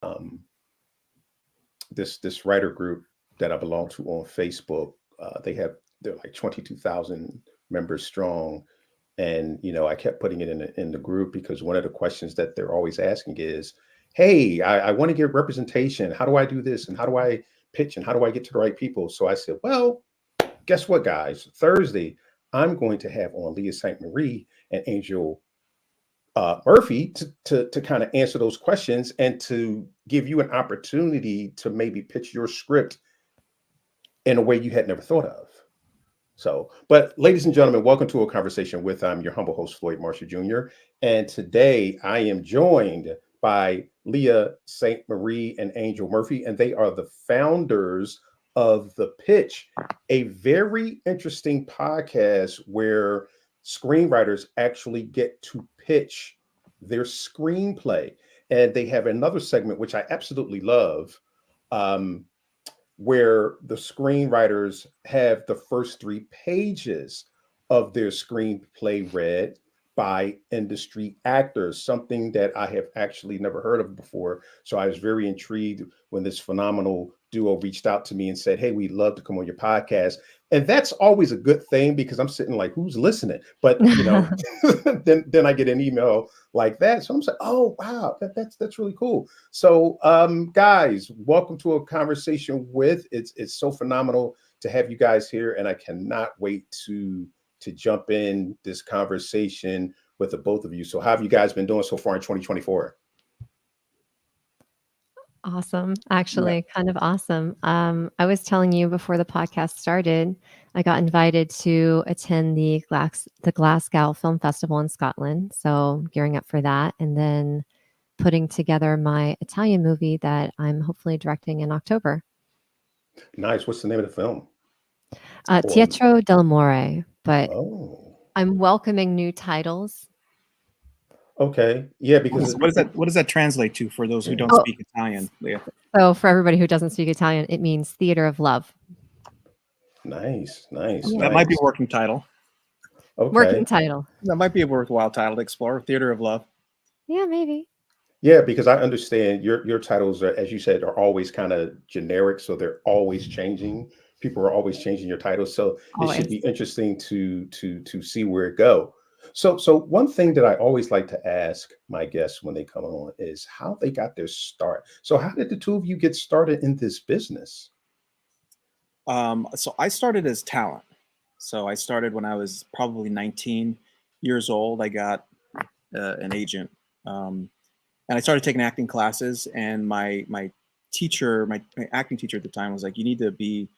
um, this writer group that I belong to on Facebook. They're like 22,000 members strong, and I kept putting it in the group because one of the questions that they're always asking is, "Hey, I want to get representation. How do I do this? And how do I pitch? And how do I get to the right people?" So I said, "Well, guess what, guys? Thursday, I'm going to have on Leah St. Marie and Angel Murphy to kind of answer those questions and to give you an opportunity to maybe pitch your script in a way you had never thought of." So, but ladies and gentlemen, welcome to a conversation with I'm your humble host, Floyd Marshall Jr. And today I am joined by Leah St. Marie and Angel Murphy, and they are the founders of The Pitch, a very interesting podcast where screenwriters actually get to pitch their screenplay. And they have another segment, which I absolutely love, um, where the screenwriters have the first 3 pages of their screenplay read by industry actors, something that I have actually never heard of before. So I was very intrigued when this phenomenal duo reached out to me and said, "Hey, we'd love to come on your podcast." And that's always a good thing because I'm sitting like, who's listening? But then I get an email like that. So I'm saying, oh wow, that's really cool. So guys, welcome to a conversation with it's so phenomenal to have you guys here, and I cannot wait to jump in this conversation with the both of you. So how have you guys been doing so far in 2024? Awesome. Yeah. Actually, kind of awesome. I was telling you before the podcast started, I got invited to attend the Glasgow Film Festival in Scotland. So gearing up for that, and then putting together my Italian movie that I'm hopefully directing in October. Nice. What's the name of the film? Or Teatro dell'Amore, but oh, I'm welcoming new titles. okay. Yeah, What because is, what does that what does that translate to for those who don't Oh, speak Italian, Leah? so for everybody who doesn't speak Italian, it means theater of love. nice, nice, Yeah. That might be nice. a working title. Working Okay. title. That might be a worthwhile title to explore. Theater of Love. Yeah, maybe. Yeah, because I understand your titles are, as you said, are always kind of generic, so they're always changing. People are always changing your titles, so it should Always. be interesting to see where it go. So one thing that I always like to ask my guests when they come on is how they got their start. So how did the two of you get started in this business? So I started as talent. So I started when I was probably 19 years old. I got an agent, and I started taking acting classes. And my teacher, my acting teacher at the time, was like, "You need to be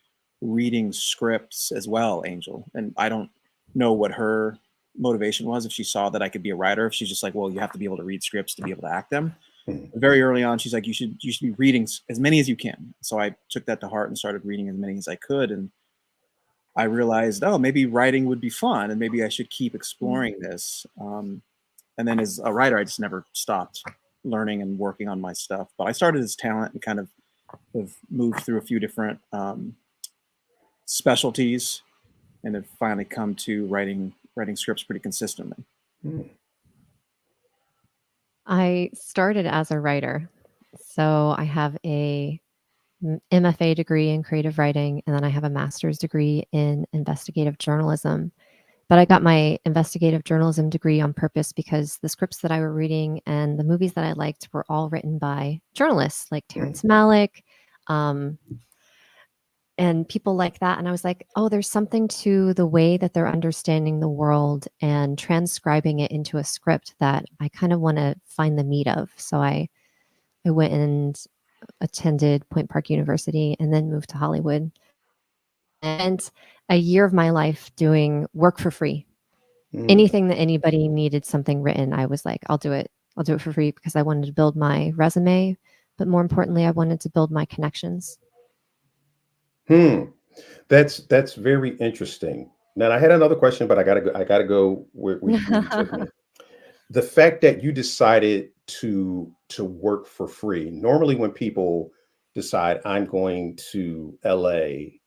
reading scripts as well, Angel." And I don't know what her motivation was. If she saw that I could be a writer, if she's just like, "Well, you have to be able to read scripts to be able to act them." Hmm. Very early on, she's like, "You should be reading as many as you can." So I took that to heart and started reading as many as I could. And I realized, oh, maybe writing would be fun, and maybe I should keep exploring this. And then as a writer, I just never stopped learning and working on my stuff. But I started as talent and kind of have moved through a few different specialties, and have finally come to writing scripts pretty consistently. Hmm. I started as a writer. So I have a MFA degree in creative writing, and then I have a master's degree in investigative journalism. But I got my investigative journalism degree on purpose because the scripts that I were reading and the movies that I liked were all written by journalists like Hmm. Terrence Malick, um, and people like that. And I was like, oh, there's something to the way that they're understanding the world and transcribing it into a script that I kind of want to find the meat of. So I went and attended Point Park University and then moved to Hollywood. And a year of my life doing work for free. Hmm. Anything that anybody needed something written, I was like, I'll do it. I'll do it for free because I wanted to build my resume. But more importantly, I wanted to build my connections. Hmm. That's very interesting. Now I had another question, but I gotta go where you took me. The fact that you decided to work for free. Normally, when people decide I'm going to LA,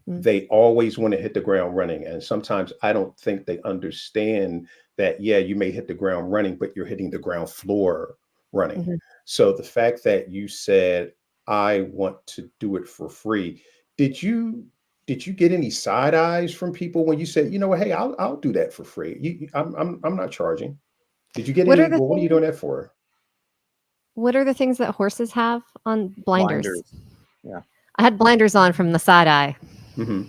Mm, they always want to hit the ground running. And sometimes I don't think they understand that, yeah, you may hit the ground running, but you're hitting the ground floor running. mhm. So the fact that you said, I want to do it for free, did you get any side eyes from people when you said, you know what, hey, I'll do that for free. I'm not charging. Did you get What are any? the Well, what are you things? doing that for? What are the things that horses have on blinders? Blinders. Yeah. I had blinders on from the side eye, Hmm.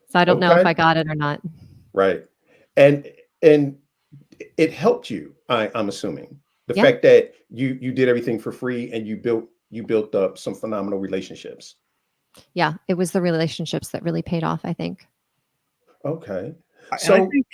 so I don't know if Okay, I got it or not. right, and and it helped you. I'm assuming the Yeah, fact that you did everything for free and you built up some phenomenal relationships. yeah. It was the relationships that really paid off, I think. Okay, And I so think,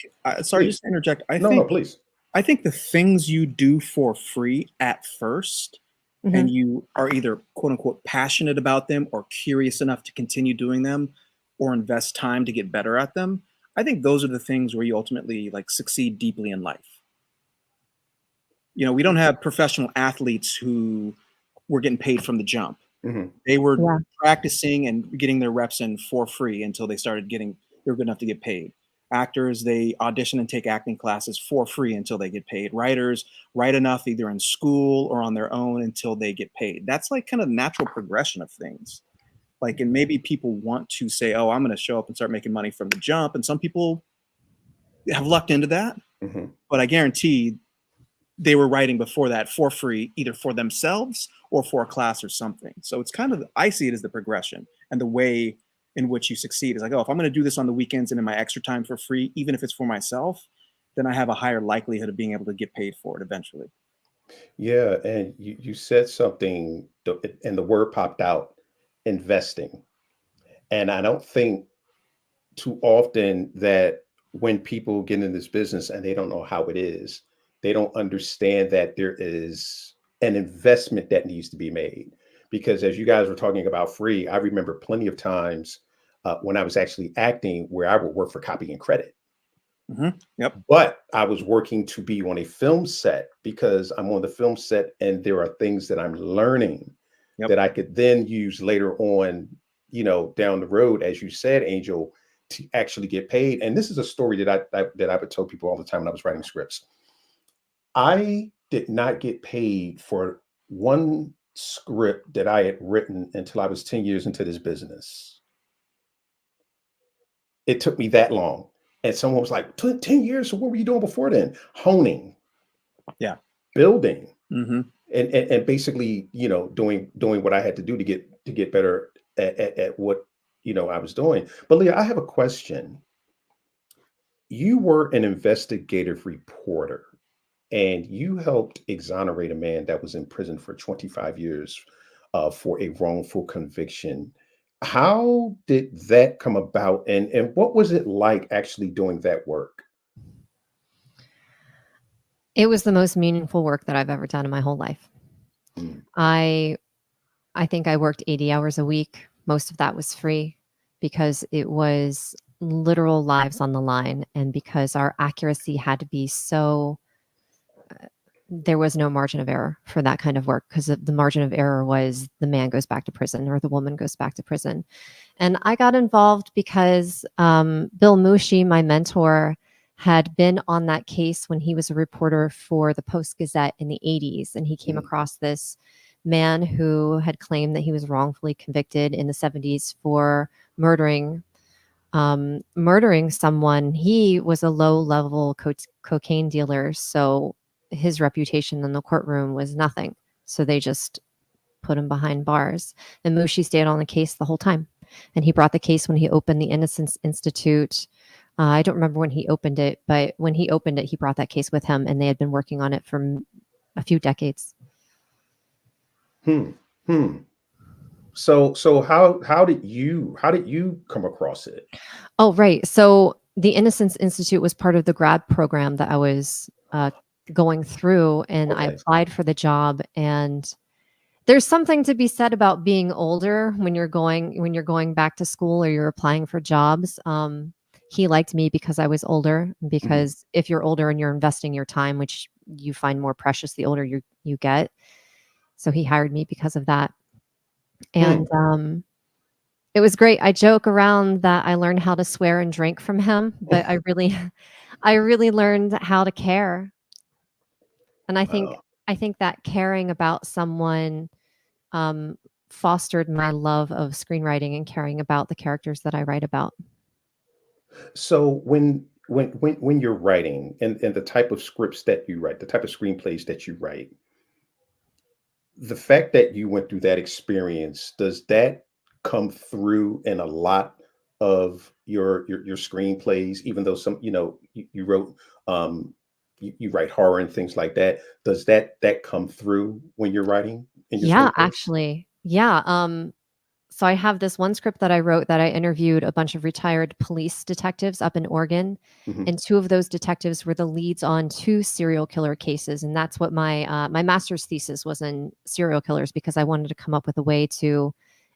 sorry, please, just to interject. no, please. I think the things you do for free at first, Mhm. and you are either quote unquote passionate about them or curious enough to continue doing them or invest time to get better at them. I think those are the things where you ultimately like succeed deeply in life. You know, we don't have professional athletes who were getting paid from the jump. Mhm. They were Yeah. practicing and getting their reps in for free until they started getting, they were good enough to get paid. Actors, they audition and take acting classes for free until they get paid. Writers write enough either in school or on their own until they get paid. That's like kind of the natural progression of things. Like, and maybe people want to say, oh, I'm going to show up and start making money from the jump. And some people have lucked into that. Mhm. But I guarantee they were writing before that for free, either for themselves or for a class or something. So it's kind of, I see it as the progression and the way in which you succeed is like, oh, if I'm going to do this on the weekends and in my extra time for free, even if it's for myself, then I have a higher likelihood of being able to get paid for it eventually. Yeah, and you said something, and the word popped out, investing. And I don't think too often that when people get in this business and they don't know how it is, they don't understand that there is an investment that needs to be made. Because as you guys were talking about free, I remember plenty of times when I was actually acting where I would work for copy and credit. Yep. But I was working to be on a film set because I'm on the film set and there are things that I'm learning Yep. that I could then use later on, down the road, as you said, Angel, to actually get paid. And this is a story that I would tell people all the time when I was writing scripts. I did not get paid for one script that I had written until I was 10 years into this business. It took me that long. And someone was like, 10 years? So what were you doing before then? Honing, Yeah. building, Mm-hmm. and basically, doing what I had to do to get better at what I was doing. But Leah, I have a question. You were an investigative reporter and you helped exonerate a man that was in prison for 25 years for a wrongful conviction. How did that come about, and what was it like actually doing that work? It was the most meaningful work that I've ever done in my whole life. Mm, I I think I worked 80 hours a week. Most of that was free because it was literal lives on the line and because our accuracy had to be so there was no margin of error for that kind of work because the margin of error was the man goes back to prison or the woman goes back to prison. And I got involved because Bill Mushi, my mentor, had been on that case when he was a reporter for the Post Gazette in the 80s. And he came mm, across this man who had claimed that he was wrongfully convicted in the 70s for murdering someone. He was a low level cocaine dealer. So his reputation in the courtroom was nothing. So they just put him behind bars. And Mushi stayed on the case the whole time. And he brought the case when he opened the Innocence Institute. I don't remember when he opened it, but when he opened it, he brought that case with him, and they had been working on it for a few decades. hmm, hmm. So how did you come across it? Oh, right. So the Innocence Institute was part of the grad program that I was going through, and I Okay. applied for the job. And there's something to be said about being older when you're going back to school or you're applying for jobs. He liked me because I was older, Mhm. because if you're older and you're investing your time, which you find more precious the older you get. So he hired me because of that. Hmm. And it was great. I joke around that I learned how to swear and drink from him, but I really I really learned how to care. And I think Wow. I think that caring about someone fostered my love of screenwriting and caring about the characters that I write about. So when you're writing and the type of scripts that you write, the type of screenplays that you write, the fact that you went through that experience, does that come through in a lot of your screenplays? Even though some, you wrote, you write horror and things like that. Does that come through when you're writing in your Yeah, screenplays? actually. Yeah. So I have this one script that I wrote that I interviewed a bunch of retired police detectives up in Oregon, Hmm. and two of those detectives were the leads on two serial killer cases, and that's what my master's thesis was, in serial killers, because I wanted to come up with a way to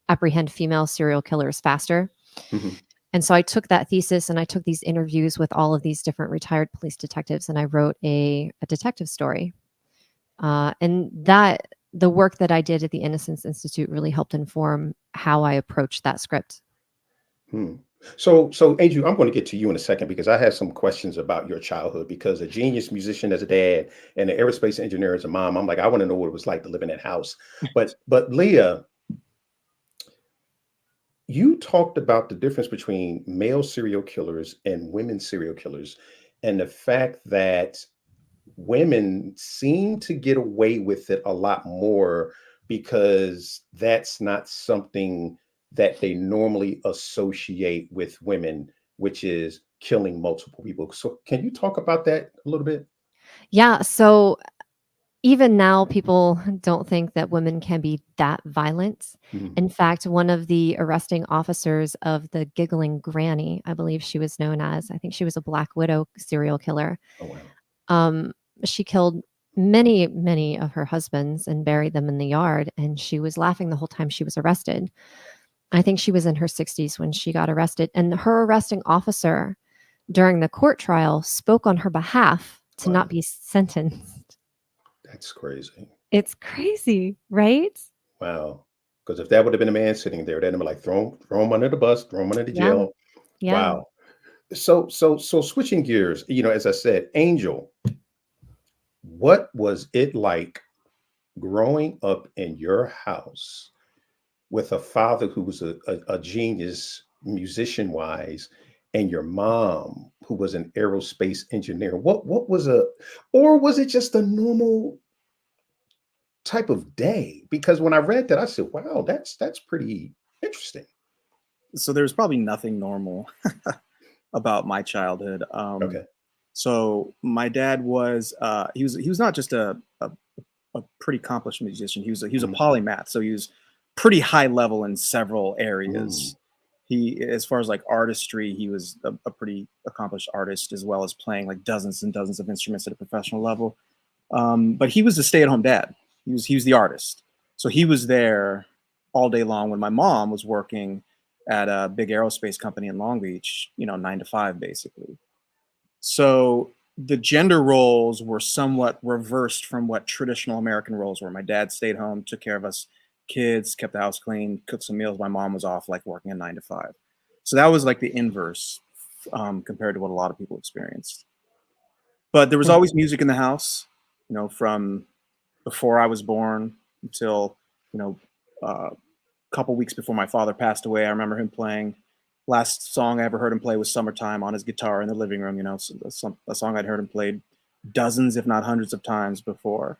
apprehend female serial killers faster. Hmm. And so I took that thesis and I took these interviews with all of these different retired police detectives, and I wrote a detective story. And that the work that I did at the Innocence Institute really helped inform how I approached that script. Hmm. So Andrew, I'm going to get to you in a second because I have some questions about your childhood. Because a genius musician as a dad and an aerospace engineer as a mom, I'm like, I want to know what it was like to live in that house. But Leah, you talked about the difference between male serial killers and women serial killers, and the fact that women seem to get away with it a lot more because that's not something that they normally associate with women, which is killing multiple people. So, can you talk about that a little bit? Yeah. So even now, people don't think that women can be that violent. Mhm. In fact, one of the arresting officers of the Giggling Granny, I believe she was known as, I think she was a Black Widow serial killer. Oh, wow. Um, she killed many, many of her husbands and buried them in the yard. And she was laughing the whole time she was arrested. I think she was in her 60s when she got arrested. And her arresting officer during the court trial spoke on her behalf to not Wow. be sentenced. That's crazy. It's crazy, right? Wow. Because if that would have been a man sitting there, they'd have been like, throw him under the bus, throw him under the Yeah. jail. Yeah. Wow. So switching gears, as I said, Angel, what was it like growing up in your house with a father who was a genius musician wise, and your mom who was an aerospace engineer? What was or was it just a normal type of day? Because when I read that, I said, wow, that's pretty interesting. So there's probably nothing normal about my childhood. Okay. So my dad was he was not just a pretty accomplished musician. He was a Mhm. polymath, so he was pretty high level in several Mm. areas. He, as far as like artistry, he was a pretty accomplished artist, as well as playing like dozens and dozens of instruments at a professional level. But he was a stay-at-home dad. He was the artist, so he was there all day long when my mom was working at a big aerospace company in Long Beach, 9 to 5 basically. So the gender roles were somewhat reversed from what traditional American roles were. My dad stayed home, took care of us kids, kept the house clean, cooked some meals. My mom was off, like working a 9 to 5. So that was like the inverse, compared to what a lot of people experienced. But there was Hmm. always music in the house, from before I was born until, you know, a couple weeks before my father passed away. I remember him playing. Last song I ever heard him play was "Summertime" on his guitar in the living room. A song I'd heard him played dozens, if not hundreds, of times before.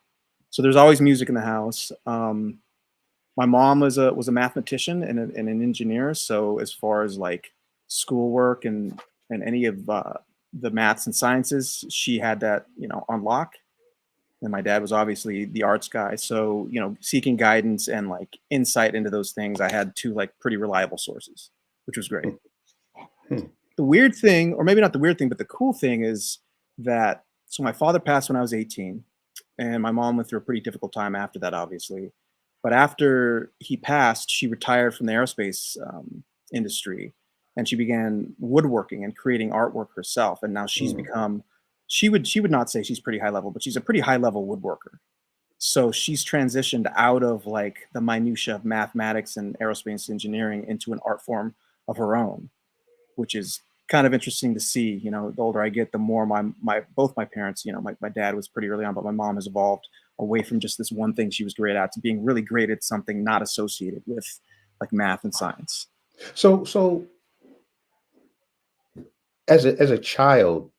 So there's always music in the house. My mom was a mathematician and an engineer. So as far as like schoolwork and any of the maths and sciences, she had that on lock. And my dad was obviously the arts guy. So seeking guidance and like insight into those things, I had two like pretty reliable sources, which was great. Hmm. The weird thing, or maybe not the weird thing, but the cool thing is that so my father passed when I was 18, and my mom went through a pretty difficult time after that, obviously. But after he passed, she retired from the aerospace industry, and she began woodworking and creating artwork herself. And now she's Mm. become, she would not say she's pretty high level, but she's a pretty high level woodworker. So she's transitioned out of like the minutia of mathematics and aerospace engineering into an art form of her own, which is kind of interesting to see. You know, the older I get, the more both my parents, you know, my dad was pretty early on, but my mom has evolved away from just this one thing she was great at to being really great at something not associated with like math and science. So as a child,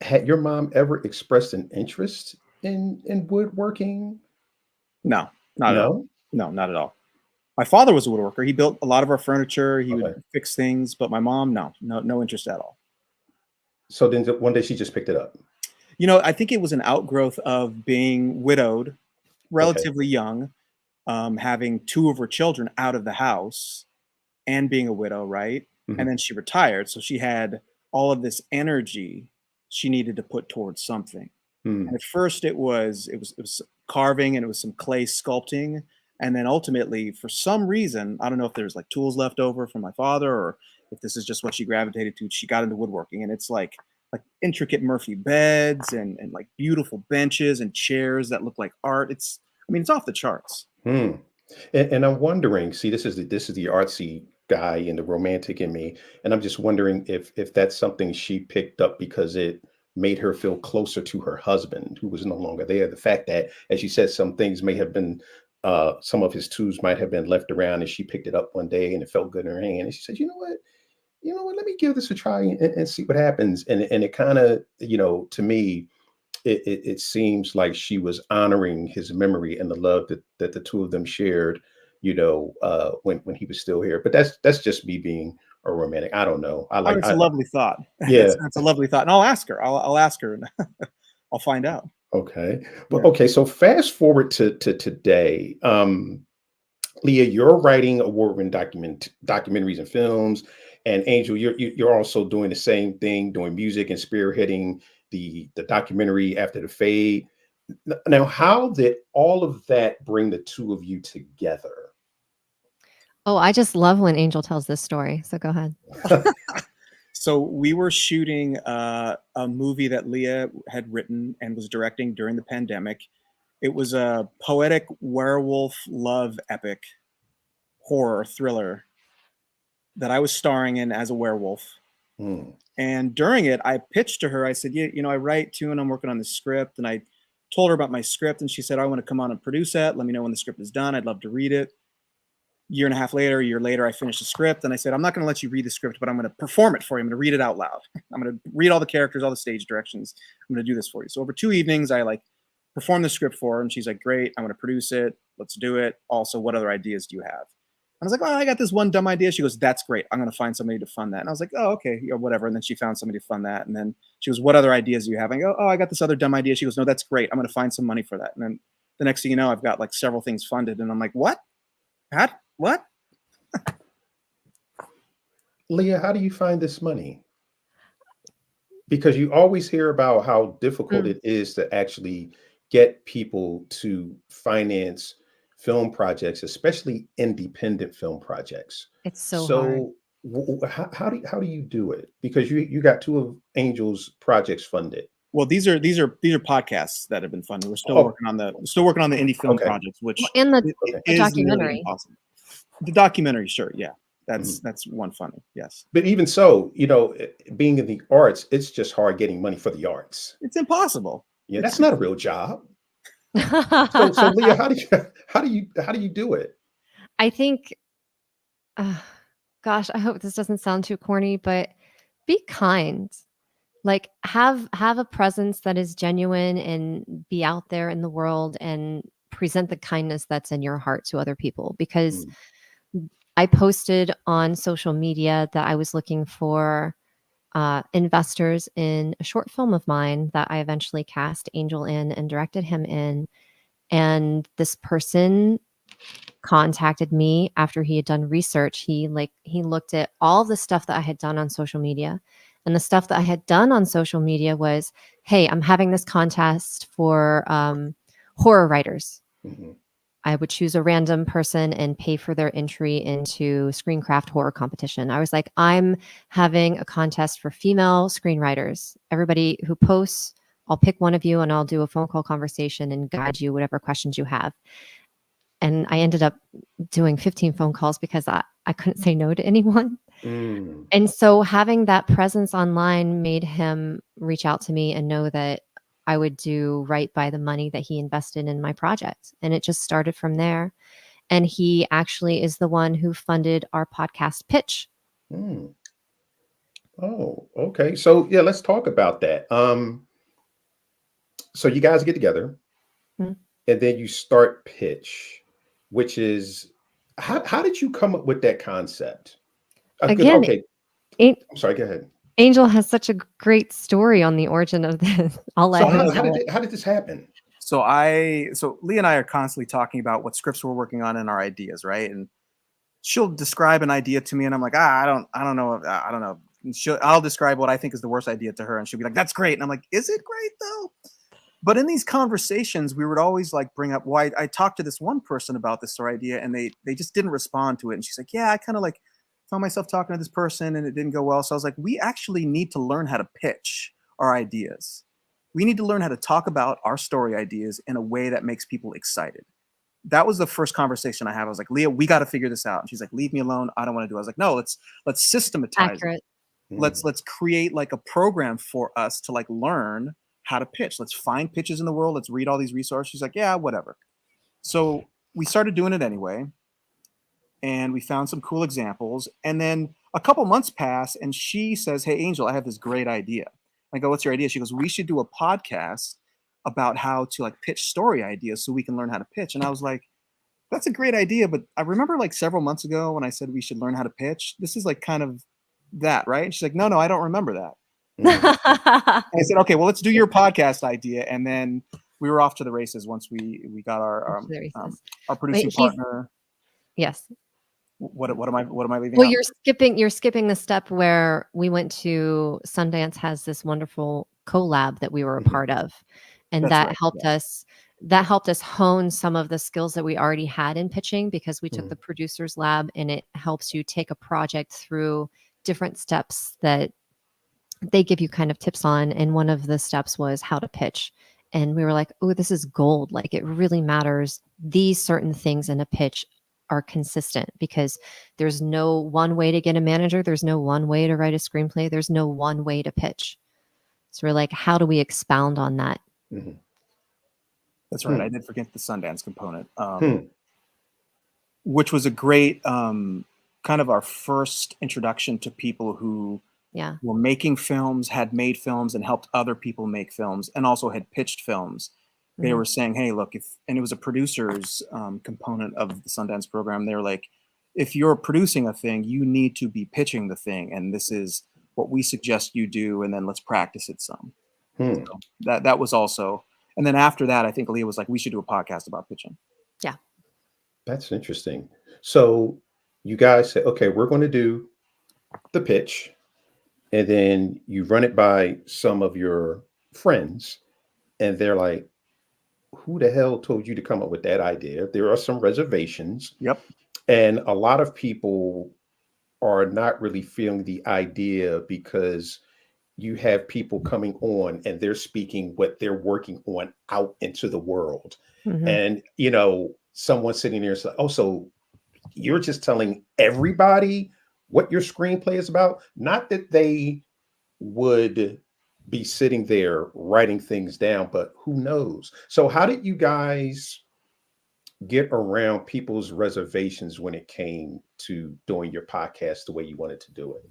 had your mom ever expressed an interest in woodworking? No, not at all. No? No, not at all. My father was a woodworker. He built a lot of our furniture. He would Okay. fix things, but my mom, no interest at all. So then one day she just picked it up. You know, I think it was an outgrowth of being widowed, Okay. relatively young, having two of her children out of the house, and being a widow, right? And Mhm. then she retired, so she had all of this energy she needed to put towards something. And Mm. at first it was carving and it was some clay sculpting. And then ultimately, for some reason, I don't know if there's like tools left over from my father or if this is just what she gravitated to, she got into woodworking. And it's like intricate Murphy beds and like beautiful benches and chairs that look like art. I mean, it's off the charts. Hmm. And I'm wondering, see, this is the artsy guy and the romantic in me, and I'm just wondering if that's something she picked up because it made her feel closer to her husband, who was no longer there. The fact that, as you said, some things may have been, some of his tools might have been left around, and she picked it up one day and it felt good in her hand, and she said, "You know what? Let me give this a try and see what happens." And it kind of, to me, it seems like she was honoring his memory and the love that the two of them shared, when he was still here. But that's just me being a romantic. I don't know. Oh, it's a lovely thought. Yeah. That's a lovely thought. And I'll ask her. I'll ask her and I'll find out. Okay. But Yeah. okay, so fast forward to today. Leah, you're writing award-winning documentaries and films, and Angel, you're also doing the same thing, doing music and spearheading the documentary After the Fade. Now, how did all of that bring the two of you together? Oh, I just love when Angel tells this story. So go ahead. So we were shooting a movie that Leah had written and was directing during the pandemic. It was a poetic werewolf love epic horror thriller that I was starring in as a werewolf. Hmm. And during it, I pitched to her. I said, "Yeah, I write too, and I'm working on the script." And I told her about my script, and she said, "I want to come on and produce that. Let me know when the script is done. I'd love to read it." A year later, I finished the script, and I said, "I'm not going to let you read the script, but I'm going to perform it for you. I'm going to read it out loud. I'm going to read all the characters, all the stage directions. I'm going to do this for you." So over 2 evenings, I like performed the script for her, and she's like, "Great, I'm going to produce it. Let's do it. Also, what other ideas do you have?" I was like, "Oh, I got this one dumb idea." She goes, "That's great. I'm going to find somebody to fund that." And I was like, "Oh, okay, whatever." And then she found somebody to fund that. And then she goes, "What other ideas do you have?" I go, "Oh, I got this other dumb idea." She goes, "No, that's great. I'm going to find some money for that." And then the next thing you know, I've got like several things funded, and I'm like, "What? What?" Leah, how do you find this money? Because you always hear about how difficult Mm, it is to actually get people to finance film projects, especially independent film projects. it's so hard. So, how do you do it? Because you got two of Angel's projects funded. Well, these are podcasts that have been funded. Oh, We're still working on the indie film okay, projects, Well, which and it okay. the is nearly documentary. impossible. The documentary, sure, yeah, Mhm. that's one funding. Yes, But even so, being in the arts, it's just hard getting money for the arts. it's impossible. Yeah, It's that's not a real job. So Leah, how do you do it? I think, uh, gosh, I hope this doesn't sound too corny, but be kind. Like have a presence that is genuine and be out there in the world and present the kindness that's in your heart to other people. Because Mm, I posted on social media that I was looking for investors in a short film of mine that I eventually cast Angel in and directed him in. And this person contacted me after he had done research. He looked at all the stuff that I had done on social media. And the stuff that I had done on social media was, hey, I'm having this contest for horror writers. mhm. I would choose a random person and pay for their entry into Screencraft horror competition. I was like, I'm having a contest for female screenwriters. Everybody who posts, I'll pick one of you and I'll do a phone call conversation and guide you whatever questions you have. And I ended up doing 15 phone calls because I couldn't say no to anyone. Mm. And so having that presence online made him reach out to me and know that I would do right by the money that he invested in my project. And it just started from there. And he actually is the one who funded our podcast pitch. Mm. Oh, okay. So yeah, let's talk about that. So you guys get together Mhm. and then you start pitch, which is how did you come up with that concept? Because Again, okay, An- I'm sorry, go ahead. Angel has such a great story on the origin of this. I'll So let him how tell did it. how did this happen? So Leah and I are constantly talking about what scripts we're working on and our ideas, right? And she'll describe an idea to me, and I'm like, I don't know, I don't know. And I'll describe what I think is the worst idea to her, and she'll be like, that's great, and I'm like, is it great though? But in these conversations, we would always like bring up, well, I talked to this one person about this story idea, and they just didn't respond to it. And she's like, yeah, I kind of like found myself talking to this person, and it didn't go well. So I was like, we actually need to learn how to pitch our ideas. We need to learn how to talk about our story ideas in a way that makes people excited. That was the first conversation I had. I was like, Leah, we got to figure this out. And she's like, leave me alone. I don't want to do it. I was like, no, let's systematize it. Accurate. Mm. Let's create like a program for us to like learn how to pitch. Let's find pitches in the world. Let's read all these resources. She's like, yeah, whatever. So we started doing it anyway, and we found some cool examples. And then a couple months pass, and she says, hey, Angel, I have this great idea. I go, what's your idea? She goes, we should do a podcast about how to like pitch story ideas so we can learn how to pitch. And I was like, that's a great idea. But I remember like several months ago when I said we should learn how to pitch, this is like kind of that, right? And she's like, no, I don't remember that. Mm. And I said, okay, well, let's do your podcast idea. And then we were off to the races once we got our producing Wait, partner. yes. What am I leaving Well, out? you're skipping the step where we went to Sundance has this wonderful collab that we were a Mhm. part of. And That's right, that helped us hone some of the skills that we already had in pitching, because we took Mm. the producer's lab, and it helps you take a project through different steps that they give you kind of tips on. And one of the steps was how to pitch. And we were like, oh, this is gold. Like, it really matters. These certain things in a pitch are consistent, because there's no one way to get a manager. There's no one way to write a screenplay. There's no one way to pitch. So we're like, how do we expound on that? Mhm. That's right. Hmm. I did forget the Sundance component, Hmm. which was a great kind of our first introduction to people who Yeah. were making films, had made films, and helped other people make films, and also had pitched films. They Mhm. were saying, hey, look, and it was a producer's component of the Sundance program. They were like, if you're producing a thing, you need to be pitching the thing, and this is what we suggest you do, and then let's practice it some. Hmm. So that was also, and then after that, I think Leah was like, we should do a podcast about pitching. Yeah. That's interesting. So you guys said, okay, we're going to do the pitch, and then you run it by some of your friends, and they're like, who the hell told you to come up with that idea? There are some reservations, Yep. and a lot of people are not really feeling the idea because you have people coming on and they're speaking what they're working on out into the world. Mhm. And, someone sitting there saying, oh, so you're just telling everybody what your screenplay is about? Not that they would be sitting there writing things down, but who knows? So, how did you guys get around people's reservations when it came to doing your podcast the way you wanted to do it?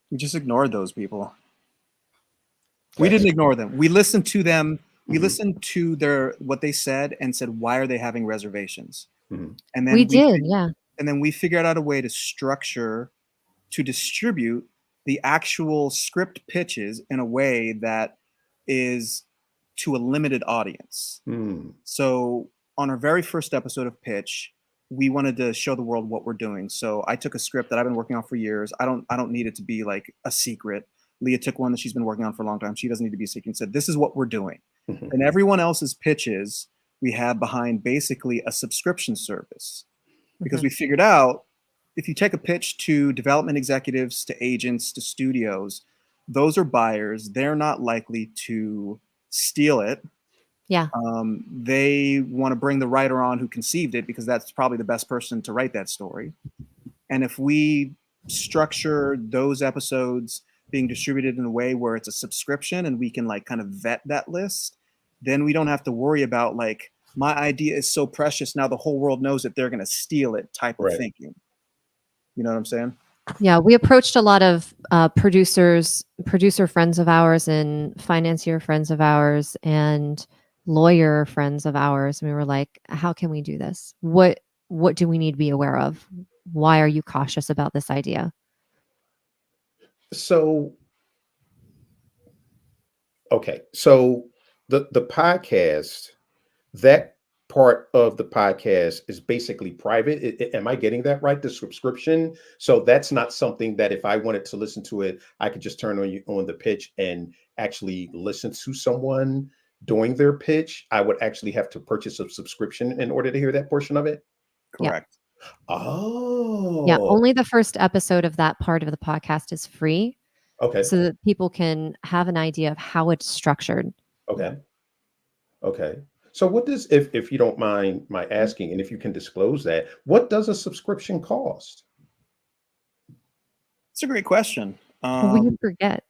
We just ignored those people. We That's didn't ignore them. We listened to them. We Mhm. listened to what they said and said, why are they having reservations? Mhm. And then We did. Yeah. and then we figured out a way to distribute the actual script pitches in a way that is to a limited audience. Mm. So on our very first episode of Pitch, we wanted to show the world what we're doing. So I took a script that I've been working on for years. I don't need it to be like a secret. Leah took one that she's been working on for a long time. She doesn't need to be a secret, and said, this is what we're doing. Mhm. And everyone else's pitches we have behind basically a subscription service, because Mhm. we figured out if you take a pitch to development executives, to agents, to studios, those are buyers. They're not likely to steal it. Yeah. They want to bring the writer on who conceived it, because that's probably the best person to write that story. And if we structure those episodes being distributed in a way where it's a subscription and we can like kind of vet that list, then we don't have to worry about like my idea is so precious now the whole world knows that they're going to steal it type of Right. thinking. You know what I'm saying? Yeah, we approached a lot of producer friends of ours, and financier friends of ours, and lawyer friends of ours. And we were like, "How can we do this? What do we need to be aware of? Why are you cautious about this idea?" So, okay. So the podcast, that part of the podcast is basically private. Am I getting that right? The subscription. So that's not something that if I wanted to listen to it, I could just turn on the pitch and actually listen to someone doing their pitch. I would actually have to purchase a subscription in order to hear that portion of it. Yeah. Correct. Yeah, Oh, only the first episode of that part of the podcast is free, okay. so that people can have an idea of how it's structured. Okay. Okay. So what does, if you don't mind my asking, and if you can disclose that, what does a subscription cost? It's a great question. We forget.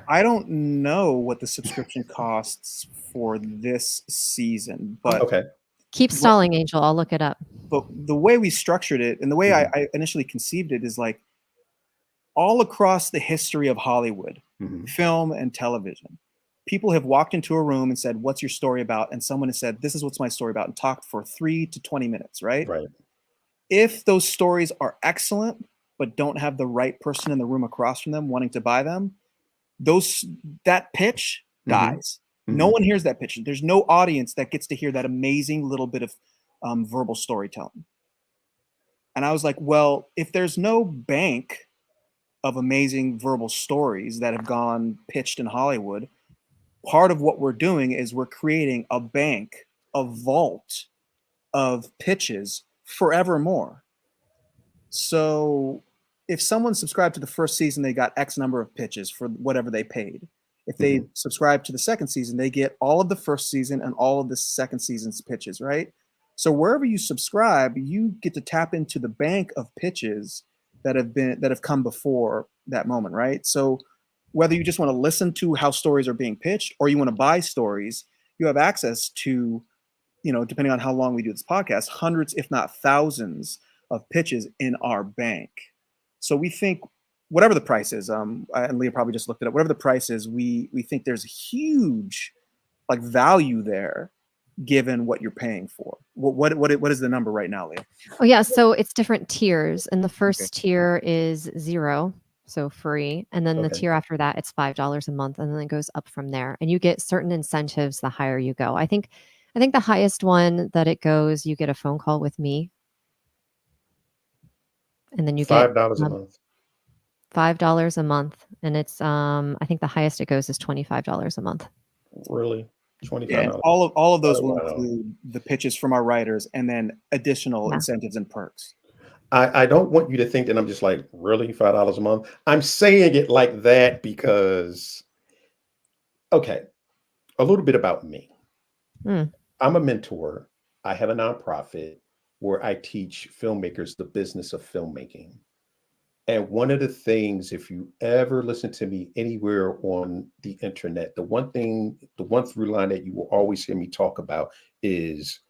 I don't know what the subscription costs for this season, but Okay. Keep stalling, Angel. I'll look it up. the way we structured it and the way Mhm. I initially conceived it is like all across the history of Hollywood, Mhm. film and television, people have walked into a room and said, "What's your story about?" And someone has said, "This is what's my story about," and talked for 3 to 20 minutes, right? Right. If those stories are excellent but don't have the right person in the room across from them wanting to buy them, that pitch Mhm. dies. No Mhm. one hears that pitch. There's no audience that gets to hear that amazing little bit of verbal storytelling. And I was like, well, if there's no bank of amazing verbal stories that have gone pitched in Hollywood, part of what we're doing is we're creating a bank, a vault of pitches forevermore. So if someone subscribed to the first season, they got X number of pitches for whatever they paid. If they Mhm. subscribe to the second season, they get all of the first season and all of the second season's pitches, right? So wherever you subscribe, you get to tap into the bank of pitches that have come before that moment, right? So whether you just want to listen to how stories are being pitched or you want to buy stories, you have access to, depending on how long we do this podcast, hundreds, if not thousands of pitches in our bank. So we think whatever the price is, and Leah probably just looked it up, whatever the price is, we think there's a huge like value there given what you're paying for. What is the number right now, Leah? Oh yeah, so it's different tiers, and the Okay. first tier is 0, so free, and then the Okay. tier after that, it's $5 a month, and then it goes up from there. And you get certain incentives the higher you go. I think the highest one that it goes, you get a phone call with me, and then you get $5 a month. $5 a month, and it's I think the highest it goes is $25 a month. Really? Yeah, and $25. all of those Oh, will wow. include the pitches from our writers and then additional Yeah. incentives and perks. I don't want you to think that I'm just like, really, $5 a month? I'm saying it like that because, okay, a little bit about me. Mm. I'm a mentor. I have a nonprofit where I teach filmmakers the business of filmmaking. And one of the things, if you ever listen to me anywhere on the internet, the one through line that you will always hear me talk about is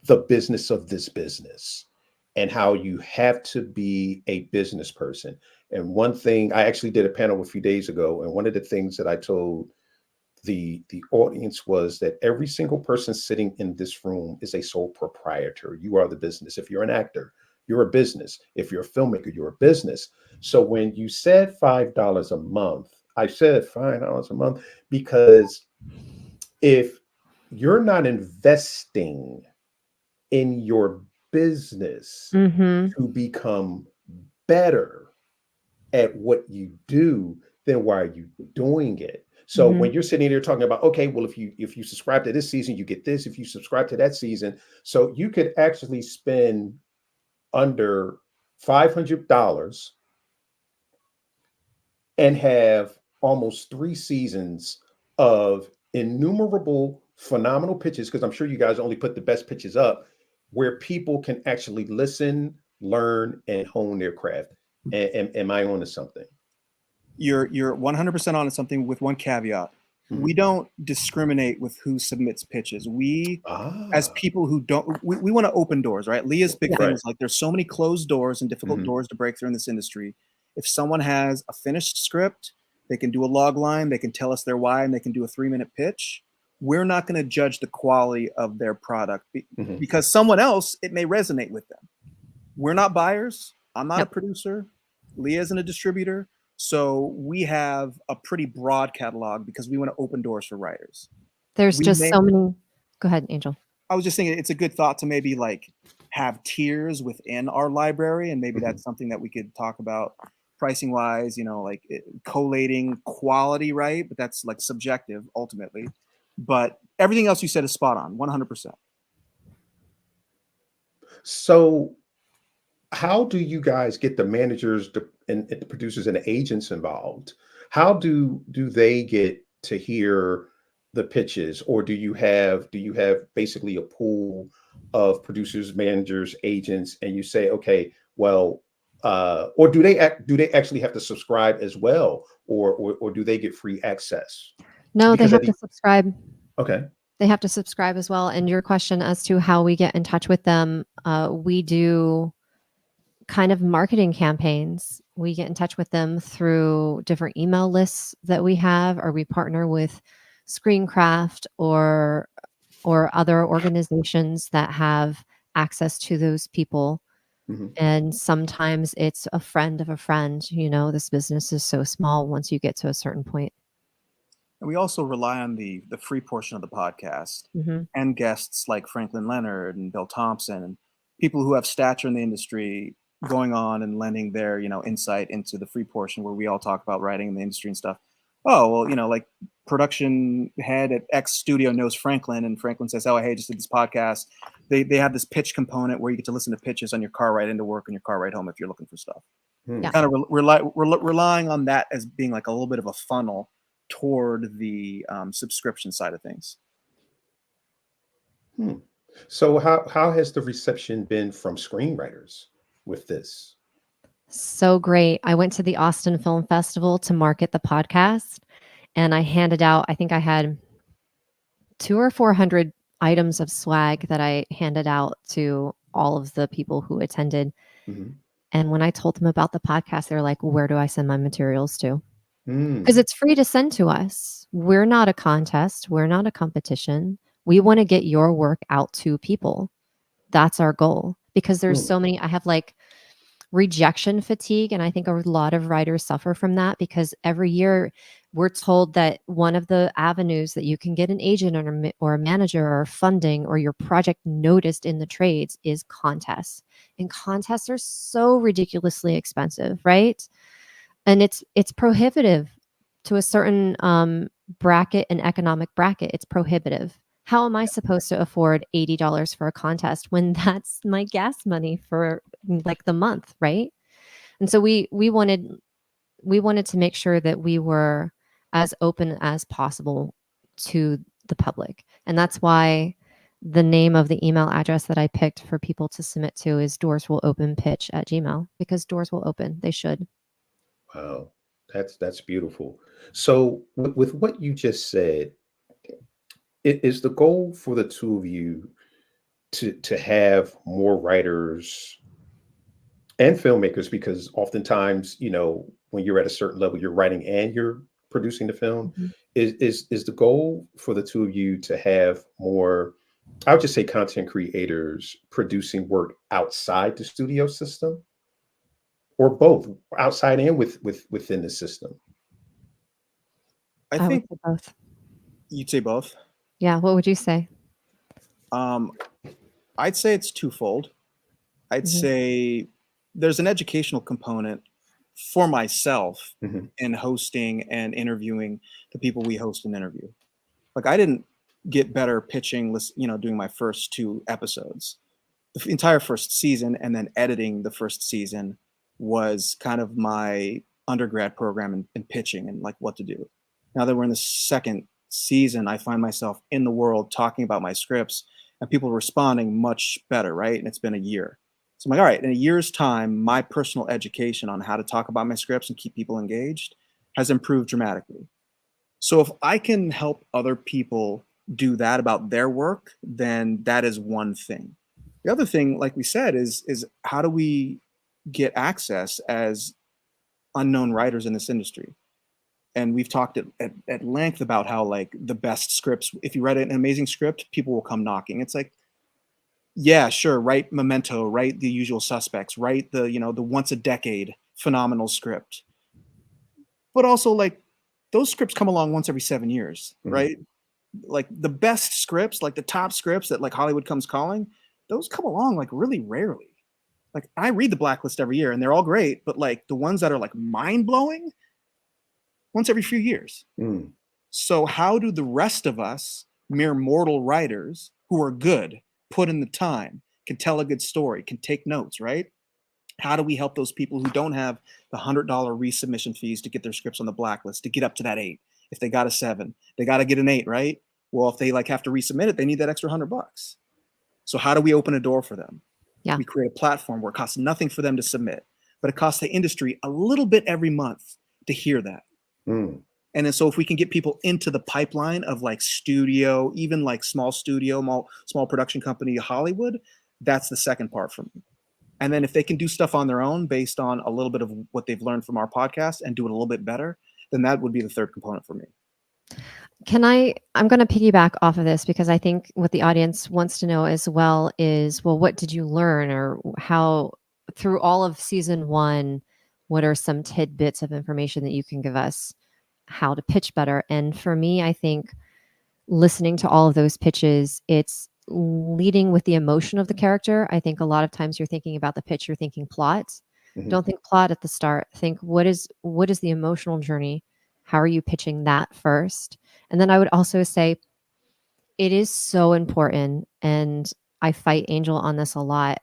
the business of this business and how you have to be a business person. And one thing, I actually did a panel a few days ago, and one of the things that I told the audience was that every single person sitting in this room is a sole proprietor. You are the business. If you're an actor, you're a business. If you're a filmmaker, you're a business. So when you said $5 a month, I said $5 a month because if you're not investing in your business Mhm. to become better at what you do, then why are you doing it? So when Mhm. you're sitting there talking about, okay, well, if you subscribe to this season, you get this. If you subscribe to that season, so you could actually spend under $500 and have almost 3 seasons of innumerable phenomenal pitches, because I'm sure you guys only put the best pitches up, where people can actually listen, learn, and hone their craft. Am I on to something? You're 100% onto something, with one caveat. We don't discriminate with who submits pitches. We, as people who don't, we want to open doors, right? Leah's big thing was like, there's so many closed doors and difficult doors to break through in this industry. If someone has a finished script, they can do a log line, they can tell us their why, and they can do a 3-minute pitch. We're not going to judge the quality of their product because someone else, it may resonate with them. We're not buyers. I'm not a producer. Leah isn't a distributor. So we have a pretty broad catalog because we want to open doors for writers. There's just so many. Go ahead, Angel. I was just thinking it's a good thought to maybe like have tiers within our library, and maybe that's something that we could talk about pricing wise, like collating quality, right? But that's like subjective ultimately. But everything else you said is spot on, 100%. So how do you guys get the managers and the producers and the agents involved? How do they get to hear the pitches, or do you have basically a pool of producers, managers, agents, and you say, okay, well, or do they actually have to subscribe as well, or do they get free access? No, they have to subscribe. Okay. They have to subscribe as well. And your question as to how we get in touch with them, we do kind of marketing campaigns. We get in touch with them through different email lists that we have, or we partner with Screencraft or other organizations that have access to those people. And sometimes it's a friend of a friend. This business is so small once you get to a certain point. And we also rely on the free portion of the podcast and guests like Franklin Leonard and Bill Thompson and people who have stature in the industry going on and lending their, insight into the free portion where we all talk about writing in the industry and stuff. Oh, well, like production head at X studio knows Franklin, and Franklin says, oh, hey, just did this podcast. They have this pitch component where you get to listen to pitches on your car ride into work and your car ride home if you're looking for stuff. Yeah. Kind of relying on that as being like a little bit of a funnel toward the subscription side of things. So how has the reception been from screenwriters with this? So great. I went to the Austin Film Festival to market the podcast, and I handed out, I think I had 200 or 400 items of swag that I handed out to all of the people who attended. And when I told them about the podcast, they're like, where do I send my materials to? Because it's free to send to us. We're not a contest. We're not a competition. We want to get your work out to people. That's our goal. Because there's so many, I have like rejection fatigue. And I think a lot of writers suffer from that because every year we're told that one of the avenues that you can get an agent or a manager or funding or your project noticed in the trades is contests. And contests are so ridiculously expensive, right? And it's prohibitive to a certain bracket, an economic bracket. It's prohibitive. How am I supposed to afford $80 for a contest when that's my gas money for like the month, right? And so we wanted to make sure that we were as open as possible to the public. And that's why the name of the email address that I picked for people to submit to is doorswillopenpitch@gmail.com, because doors will open. They should. Wow, that's beautiful. So with what you just said, it is the goal for the two of you to have more writers and filmmakers, because oftentimes, when you're at a certain level, you're writing and you're producing the film. Is the goal for the two of you to have more, I would just say, content creators producing work outside the studio system, or both, outside and within the system? I would think say both. You'd say both. Yeah. What would you say? I'd say it's twofold. I'd say there's an educational component for myself in hosting and interviewing the people we host and interview. Like, I didn't get better pitching, doing my first 2 episodes. The entire first season and then editing the first season was kind of my undergrad program in pitching and like what to do. Now that we're in the second season, I find myself in the world talking about my scripts and people responding much better, right? And it's been a year. So I'm like, all right, in a year's time, my personal education on how to talk about my scripts and keep people engaged has improved dramatically. So if I can help other people do that about their work, then that is one thing. The other thing, like we said, is how do we get access as unknown writers in this industry? And we've talked at length about how like the best scripts, if you write an amazing script, people will come knocking. It's like, yeah, sure, write Memento, write The Usual Suspects, write the, you know, the once a decade phenomenal script. But also like those scripts come along once every 7 years, right? Like the best scripts, like the top scripts that like Hollywood comes calling, those come along like really rarely. Like I read the blacklist every year and they're all great, but like the ones that are like mind blowing, once every few years. Mm. So how do the rest of us, mere mortal writers who are good, put in the time, can tell a good story, can take notes, right? How do we help those people who don't have the $100 resubmission fees to get their scripts on the blacklist to get up to that 8? If they got a 7, they got to get an 8, right? Well, if they like have to resubmit it, they need that extra $100. So how do we open a door for them? Yeah. We create a platform where it costs nothing for them to submit, but it costs the industry a little bit every month to hear that. Mm. And then so if we can get people into the pipeline of like studio, even like small studio, small production company, Hollywood, that's the second part for me. And then if they can do stuff on their own based on a little bit of what they've learned from our podcast and do it a little bit better, then that would be the third component for me. I'm going to piggyback off of this because I think what the audience wants to know as well is, well, what did you learn, or how through all of season 1, what are some tidbits of information that you can give us how to pitch better? And for me, I think listening to all of those pitches, it's leading with the emotion of the character. I think a lot of times you're thinking about the pitch, you're thinking plot. Mhm. Don't think plot at the start. Think what is the emotional journey? How are you pitching that first? And then I would also say it is so important, and I fight Angel on this a lot,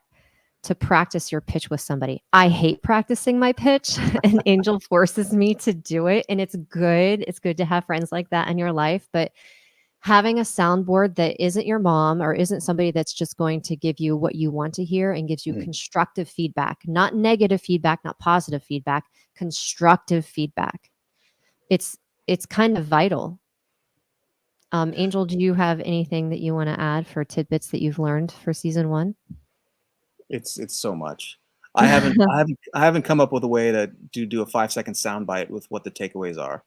to practice your pitch with somebody. I hate practicing my pitch, and Angel forces me to do it. And it's good. It's good to have friends like that in your life. But having a soundboard that isn't your mom or isn't somebody that's just going to give you what you want to hear and gives you Mhm. constructive feedback, not negative feedback, not positive feedback, constructive feedback. It's kind of vital. Angel, do you have anything that you want to add for tidbits that you've learned for season 1? It's so much. I haven't come up with a way to do a 5-second soundbite with what the takeaways are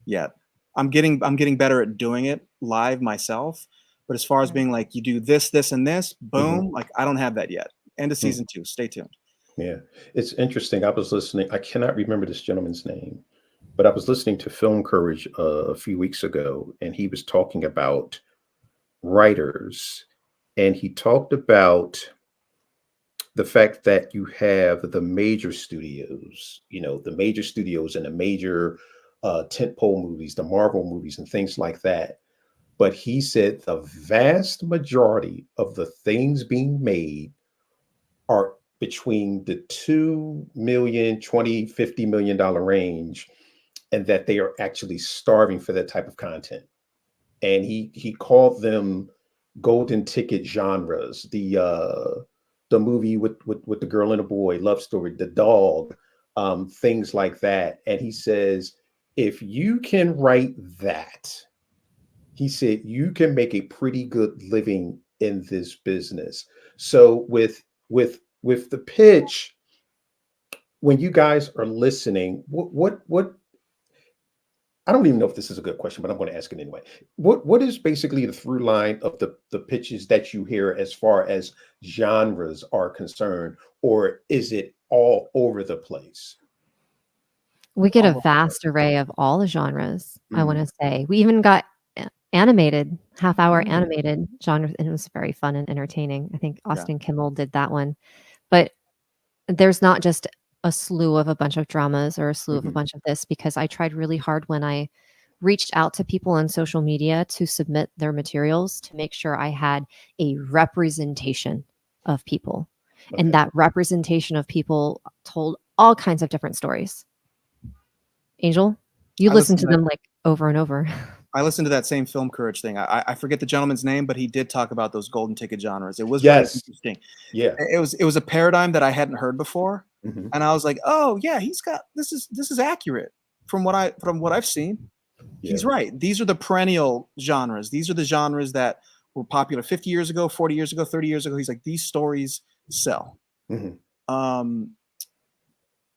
yet. I'm getting better at doing it live myself. But as far as being like, you do this, this, and this, boom, like I don't have that yet. End of season 2. Stay tuned. Yeah, it's interesting. I was listening. I cannot remember this gentleman's name, but I was listening to Film Courage a few weeks ago, and he was talking about writers, and he talked about the fact that you have the major studios, the major studios and the major tentpole movies, the Marvel movies, and things like that. But he said the vast majority of the things being made are between the 2 million, 20, $50 million range, and that they are actually starving for that type of content. And he called them golden ticket genres. The movie with the girl and the boy, love story, the dog, things like that. And he says, if you can write that, he said, you can make a pretty good living in this business. So with the pitch, when you guys are listening, what I don't even know if this is a good question, but I'm going to ask it anyway. What is basically the through line of the pitches that you hear as far as genres are concerned, or is it all over the place? We get a Almost. vast array of all the genres, I want Mhm. to say. We even got animated, half-hour Mm. animated genres, and it was very fun and entertaining. I think Yeah. Austin Kimmel did that one. But there's not just a slew of a bunch of dramas or a slew of a Mhm. bunch of this, because I tried really hard when I reached out to people on social media to submit their materials to make sure I had a representation of people. Okay. And that representation of people told all kinds of different stories. Angel, you I listen listen to to them like over and over. I listened to that same Film Courage thing. I forget the gentleman's name, but he did talk about those golden ticket genres. It was very Yes. interesting. Yeah. It was a paradigm that I hadn't heard before, Hmm. and I was like, oh yeah, this is accurate from what I've seen. He's Yeah. right. These are the perennial genres. These are the genres that were popular 50 years ago, 40 years ago, 30 years ago. He's like, these stories sell. Hmm. Um,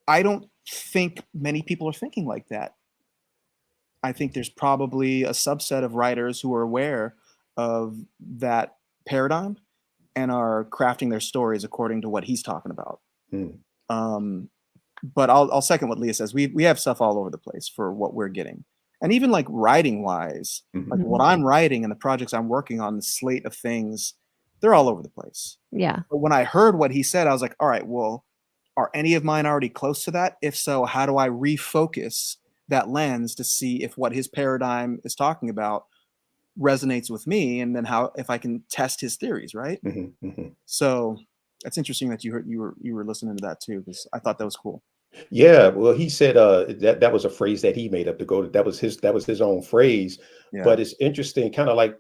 I don't think many people are thinking like that. I think there's probably a subset of writers who are aware of that paradigm and are crafting their stories according to what he's talking about. Mm. Um, but I'll second what Leah says. We have stuff all over the place for what we're getting, and even like writing wise, Mhm. like what Mhm. I'm writing and the projects I'm working on, the slate of things, they're all over the place. Yeah. But when I heard what he said, I was like, all right, well, are any of mine already close to that? If so, how do I refocus that lens to see if what his paradigm is talking about resonates with me, and then how if I can test his theories, right? Mhm. Mhm. So that's interesting that you were listening to that too, because I thought that was cool. Yeah, well, he said that was a phrase that he made up to go. That was his own phrase. Yeah. But it's interesting, kind of like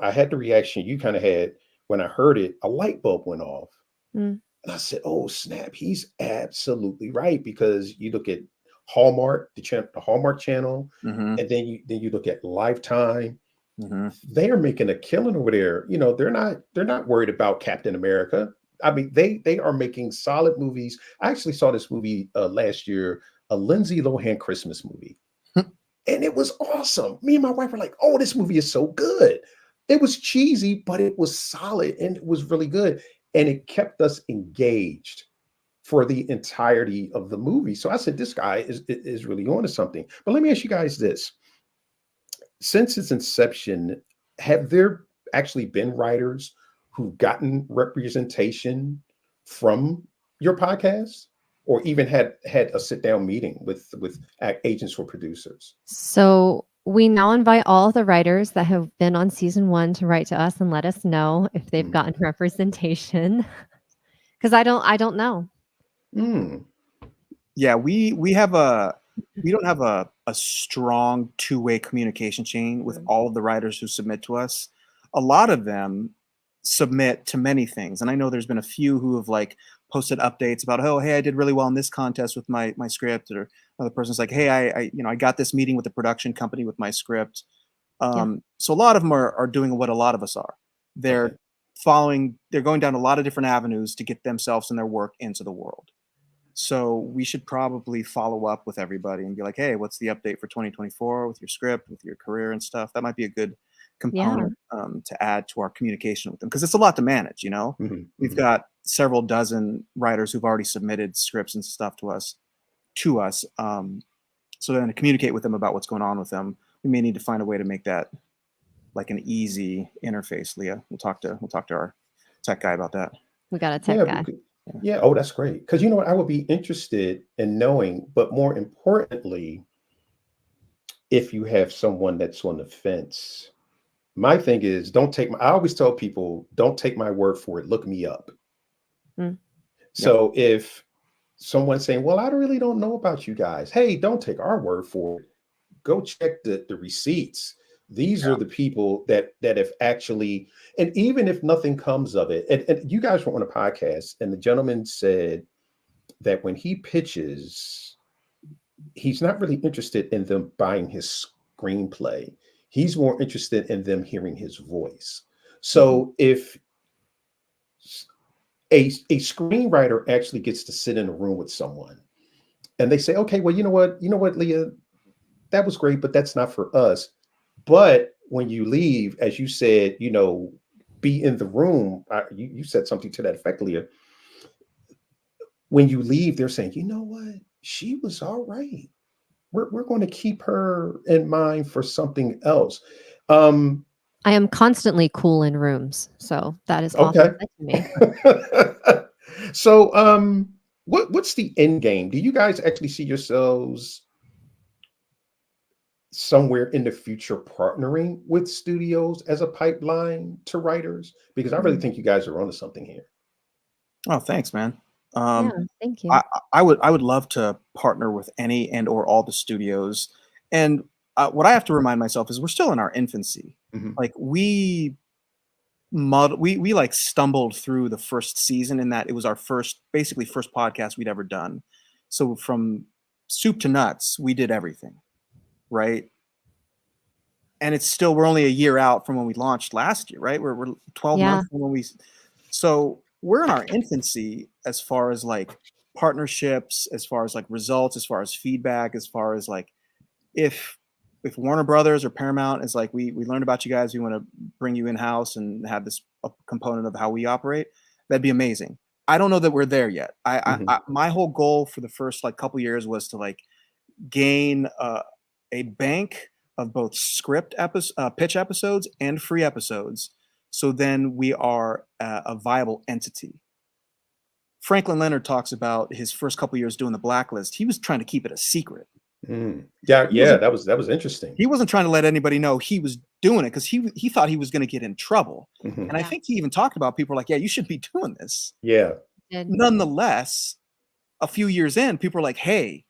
I had the reaction you kind of had when I heard it. A light bulb went off, Mm. and I said, "Oh snap! He's absolutely right." Because you look at Hallmark, the Hallmark Channel, Mm-hmm. and then you look at Lifetime. Mm-hmm. They are making a killing over there. They're not worried about Captain America. I mean, they are making solid movies. I actually saw this movie last year, a Lindsay Lohan Christmas movie, and it was awesome. Me and my wife were like, "Oh, this movie is so good." It was cheesy, but it was solid and it was really good, and it kept us engaged for the entirety of the movie. So I said, "This guy is really on to something." But let me ask you guys this: since its inception, have there actually been writers who've gotten representation from your podcast, or even had a sit down meeting with agents or producers? So we now invite all of the writers that have been on season 1 to write to us and let us know if they've Mm. gotten representation. Because I don't know. Mm. Yeah, we don't have a strong two-way communication chain with Mm. all of the writers who submit to us. A lot of them submit to many things, and I know there's been a few who have like posted updates about, oh, hey, I did really well in this contest with my script, or another person's like, hey, I got this meeting with the production company with my script. Yeah. So a lot of them are doing what a lot of us are. Okay. They're going down a lot of different avenues to get themselves and their work into the world. So we should probably follow up with everybody and be like, hey, what's the update for 2024 with your script, with your career and stuff? That might be a good Yeah. component to add to our communication with them, because it's a lot to manage. Mhm. We've Mhm. got several dozen writers who've already submitted scripts and stuff to us. So then to communicate with them about what's going on with them, we may need to find a way to make that like an easy interface. Leah, we'll talk to our tech guy about that. We got a tech Yeah, guy. yeah. Oh, that's great. Because you know what, I would be interested in knowing, but more importantly, if you have someone that's on the fence. My thing is, don't take my, I always tell people, don't take my word for it. Look me up. Mm. Yep. So if someone's saying, well, I really don't know about you guys. Hey, don't take our word for it. Go check the receipts. These are the people that have actually, and even if nothing comes of it, and you guys were on a podcast, and the gentleman said that when he pitches, he's not really interested in them buying his screenplay. He's more interested in them hearing his voice. Mhm. So if a screenwriter actually gets to sit in a room with someone and they say, okay, well, you know what, Leah, that was great, but that's not for us. But when you leave, as you said, be in the room. You said something to that effect, Leah. When you leave, they're saying, you know what, she was all right. We're going to keep her in mind for something else. Um, I am constantly cool in rooms, so that is often okay. said to me. So, what's the end game? Do you guys actually see yourselves somewhere in the future partnering with studios as a pipeline to writers? Because I really Mm. think you guys are onto something here. Oh, thanks, man. Yeah, Um, thank I, you. I would love to partner with any and or all the studios, and what I have to remind myself is we're still in our infancy. Mhm. Like we like stumbled through the first season in that it was our basically first podcast we'd ever done. So from soup to nuts, we did everything, right? And it's still, we're only a year out from when we launched last year, right? We're 12 Yeah. months from when so we're in our infancy as far as like partnerships, as far as like results, as far as feedback, as far as like if Warner Brothers or Paramount is like, we learned about you guys, we want to bring you in house and have this component of how we operate, that'd be amazing. I don't know that we're there yet. My whole goal for the first like couple years was to like gain a bank of both pitch episodes and free episodes. So then we are a viable entity. Franklin Leonard talks about his first couple years doing the Blacklist. He was trying to keep it a secret. Yeah, that was interesting. He wasn't trying to let anybody know he was doing it because he thought he was going to get in trouble. And I think he even talked about people like, yeah, you should be doing this. Yeah. Nonetheless, a few years in, people are like, hey,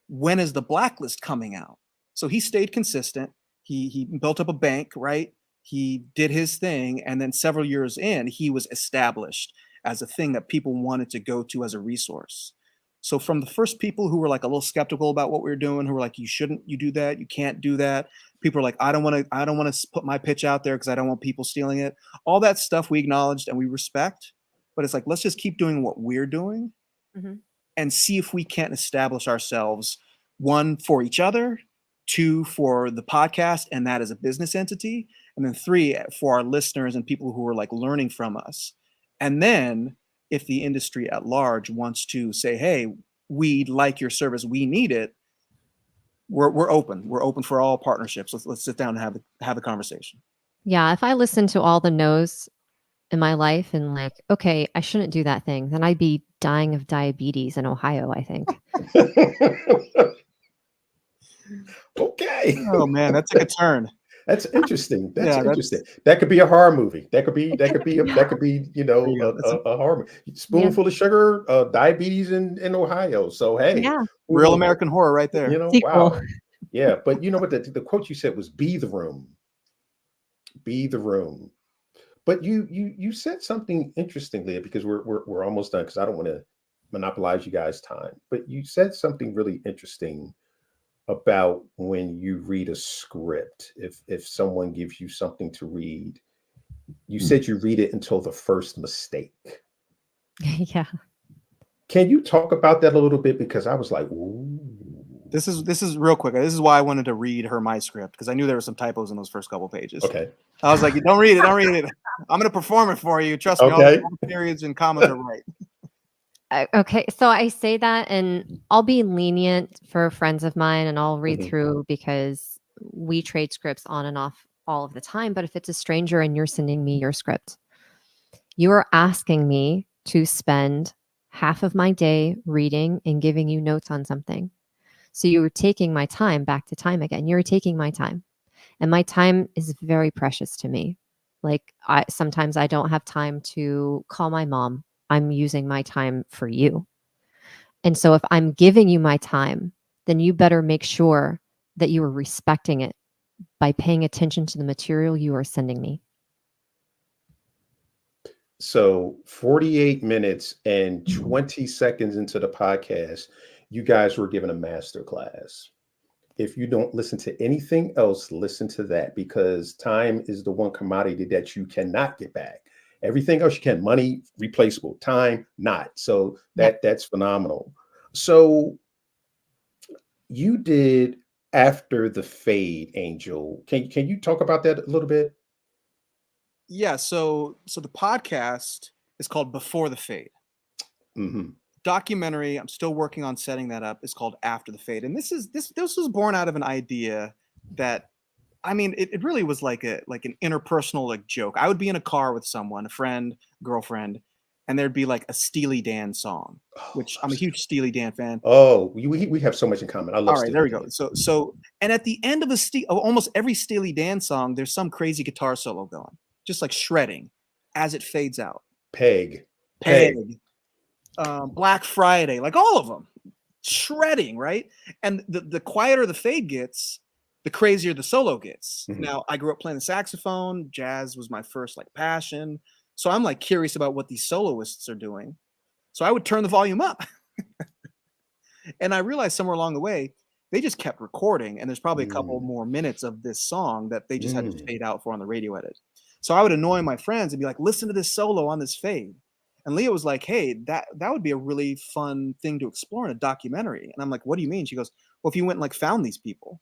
when is the Blacklist coming out? So he stayed consistent. He built up a bank, right? He did his thing. And then several years in, he was established as a thing that people wanted to go to as a resource. So from the first people who were like a little skeptical about what we were doing, who were like, you do that, you can't do that. People are like, I don't want to put my pitch out there because I don't want people stealing it. All that stuff we acknowledged and we respect, but it's like, let's just keep doing what we're doing and see if we can't establish ourselves, one, for each other, two, for the podcast, and that as a business entity, and then three, for our listeners and people who are like learning from us. And then if the industry at large wants to say, hey, we like your service, we need it, we're open. We're open for all partnerships. Let's sit down and have a conversation. Yeah, if I listen to all the no's in my life and like, okay, I shouldn't do that thing, then I'd be dying of diabetes in Ohio, I think. Okay. Oh man, that took a turn. That's interesting. That's Yeah, interesting. That could be a horror movie. That could be, you know, a horror movie. Spoonful of sugar, diabetes in Ohio. So hey, Yeah. Real American horror right there. You know, Sequel. wow. Yeah, but you know what the quote you said was be the room. Be the room. But you said something interesting, Leah, because we're almost done because I don't want to monopolize you guys' time. But you said something really interesting about when you read a script. If someone gives you something to read, you said you read it until the first mistake. Yeah. Can you talk about that a little bit? Because I was like, ooh. This is real quick. This is why I wanted to read my script, because I knew there were some typos in those first couple pages. Okay. I was like, don't read it. Don't read it. I'm going to perform it for you. Trust me. Okay. All the periods and commas are right. Okay, so I say that and I'll be lenient for friends of mine and I'll read through because we trade scripts on and off all of the time. But if it's a stranger and you're sending me your script, you are asking me to spend half of my day reading and giving you notes on something. So you were taking my time back to time again. You're taking my time. And my time is very precious to me. Like sometimes I don't have time to call my mom. I'm using my time for you. And so if I'm giving you my time, then you better make sure that you are respecting it by paying attention to the material you are sending me. So 48 minutes and 20 seconds into the podcast, you guys were given a master class. If you don't listen to anything else, listen to that, because time is the one commodity that you cannot get back. Everything else you can. Money, replaceable. Time, not. So that's phenomenal. So you did After the Fade, Angel. Can you talk about that a little bit? Yeah. So the podcast is called Before the Fade. Documentary, I'm still working on setting that up, is called After the Fade. And this was born out of an idea that, I mean, it really was like an interpersonal like joke. I would be in a car with someone, a friend, girlfriend, and there'd be like a Steely Dan song, which I'm a huge Steely Dan fan. Oh, we have so much in common. I love. All right, there we go. So and at the end of almost every Steely Dan song, there's some crazy guitar solo going, just like shredding as it fades out. Peg. Black Friday, like all of them, shredding, right? And the quieter the fade gets, the crazier the solo gets. Mhm. Now, I grew up playing the saxophone. Jazz was my first like passion. So I'm like curious about what these soloists are doing. So I would turn the volume up. And I realized somewhere along the way, they just kept recording. And there's probably a couple Mm. more minutes of this song that they just had to Mm. fade out for on the radio edit. So I would annoy my friends and be like, listen to this solo on this fade. And Leah was like, hey, that would be a really fun thing to explore in a documentary. And I'm like, what do you mean? She goes, well, if you went and like found these people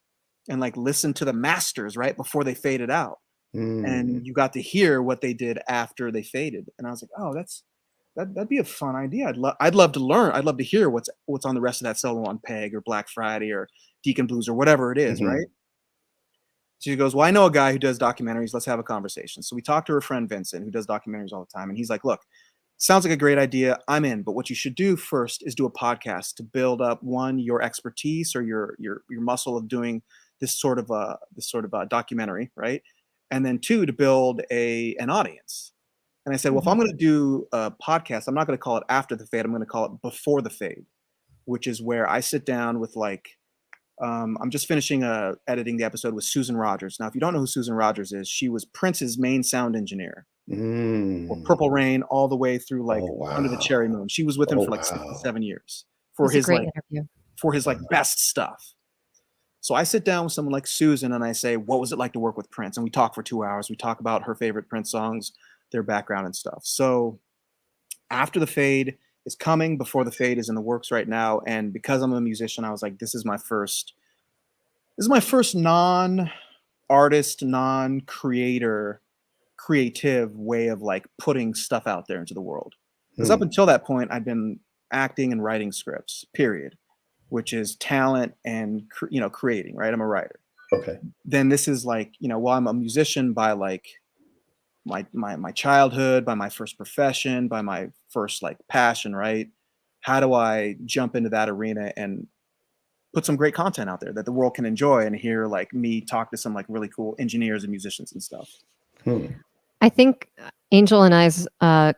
and like listened to the masters right before they faded out, Mm. and you got to hear what they did after they faded. And I was like, oh, that'd be a fun idea. I'd love to learn. I'd love to hear what's on the rest of that solo on Peg or Black Friday or Deacon Blues or whatever it is, Mhm. right? She goes, well, I know a guy who does documentaries. Let's have a conversation. So we talked to her friend Vincent, who does documentaries all the time. And he's like, look, sounds like a great idea. I'm in. But what you should do first is do a podcast to build up, one, your expertise or your muscle of doing this sort of a documentary, right? And then two, to build an audience. And I said, well, if I'm going to do a podcast, I'm not going to call it after the fade. I'm going to call it before the fade, which is where I sit down with like, I'm just finishing editing the episode with Susan Rogers. Now, if you don't know who Susan Rogers is, she was Prince's main sound engineer for Mm. Purple Rain all the way through like Oh, Under the Cherry wow. Moon. She was with him Oh, for like wow. 6 to 7 years It was a great interview. for his like best stuff. So I sit down with someone like Susan and I say, what was it like to work with Prince? And we talk for 2 hours. We talk about her favorite Prince songs, their background and stuff. So after the fade is coming, before the fade is in the works right now. And because I'm a musician, I was like, this is my first non-artist, non-creator, creative way of like putting stuff out there into the world. Because up Mm. until that point, I'd been acting and writing scripts, period, which is talent and creating, right? I'm a writer. Okay. Then this is like, while I'm a musician by like my childhood, by my first profession, by my first like passion, right? How do I jump into that arena and put some great content out there that the world can enjoy and hear like me talk to some like really cool engineers and musicians and stuff? Hmm. I think Angel and I's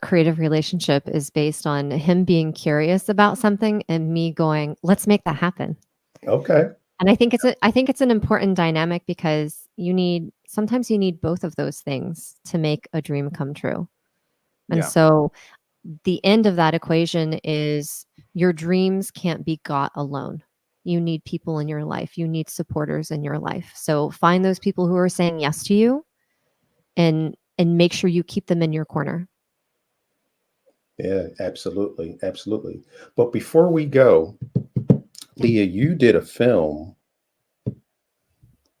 creative relationship is based on him being curious about something and me going, let's make that happen. Okay. And I think it's an important dynamic because sometimes you need both of those things to make a dream come true. And Yeah. so the end of that equation is your dreams can't be got alone. You need people in your life. You need supporters in your life. So find those people who are saying yes to you and make sure you keep them in your corner. Yeah, absolutely. Absolutely. But before we go, Leah, you did a film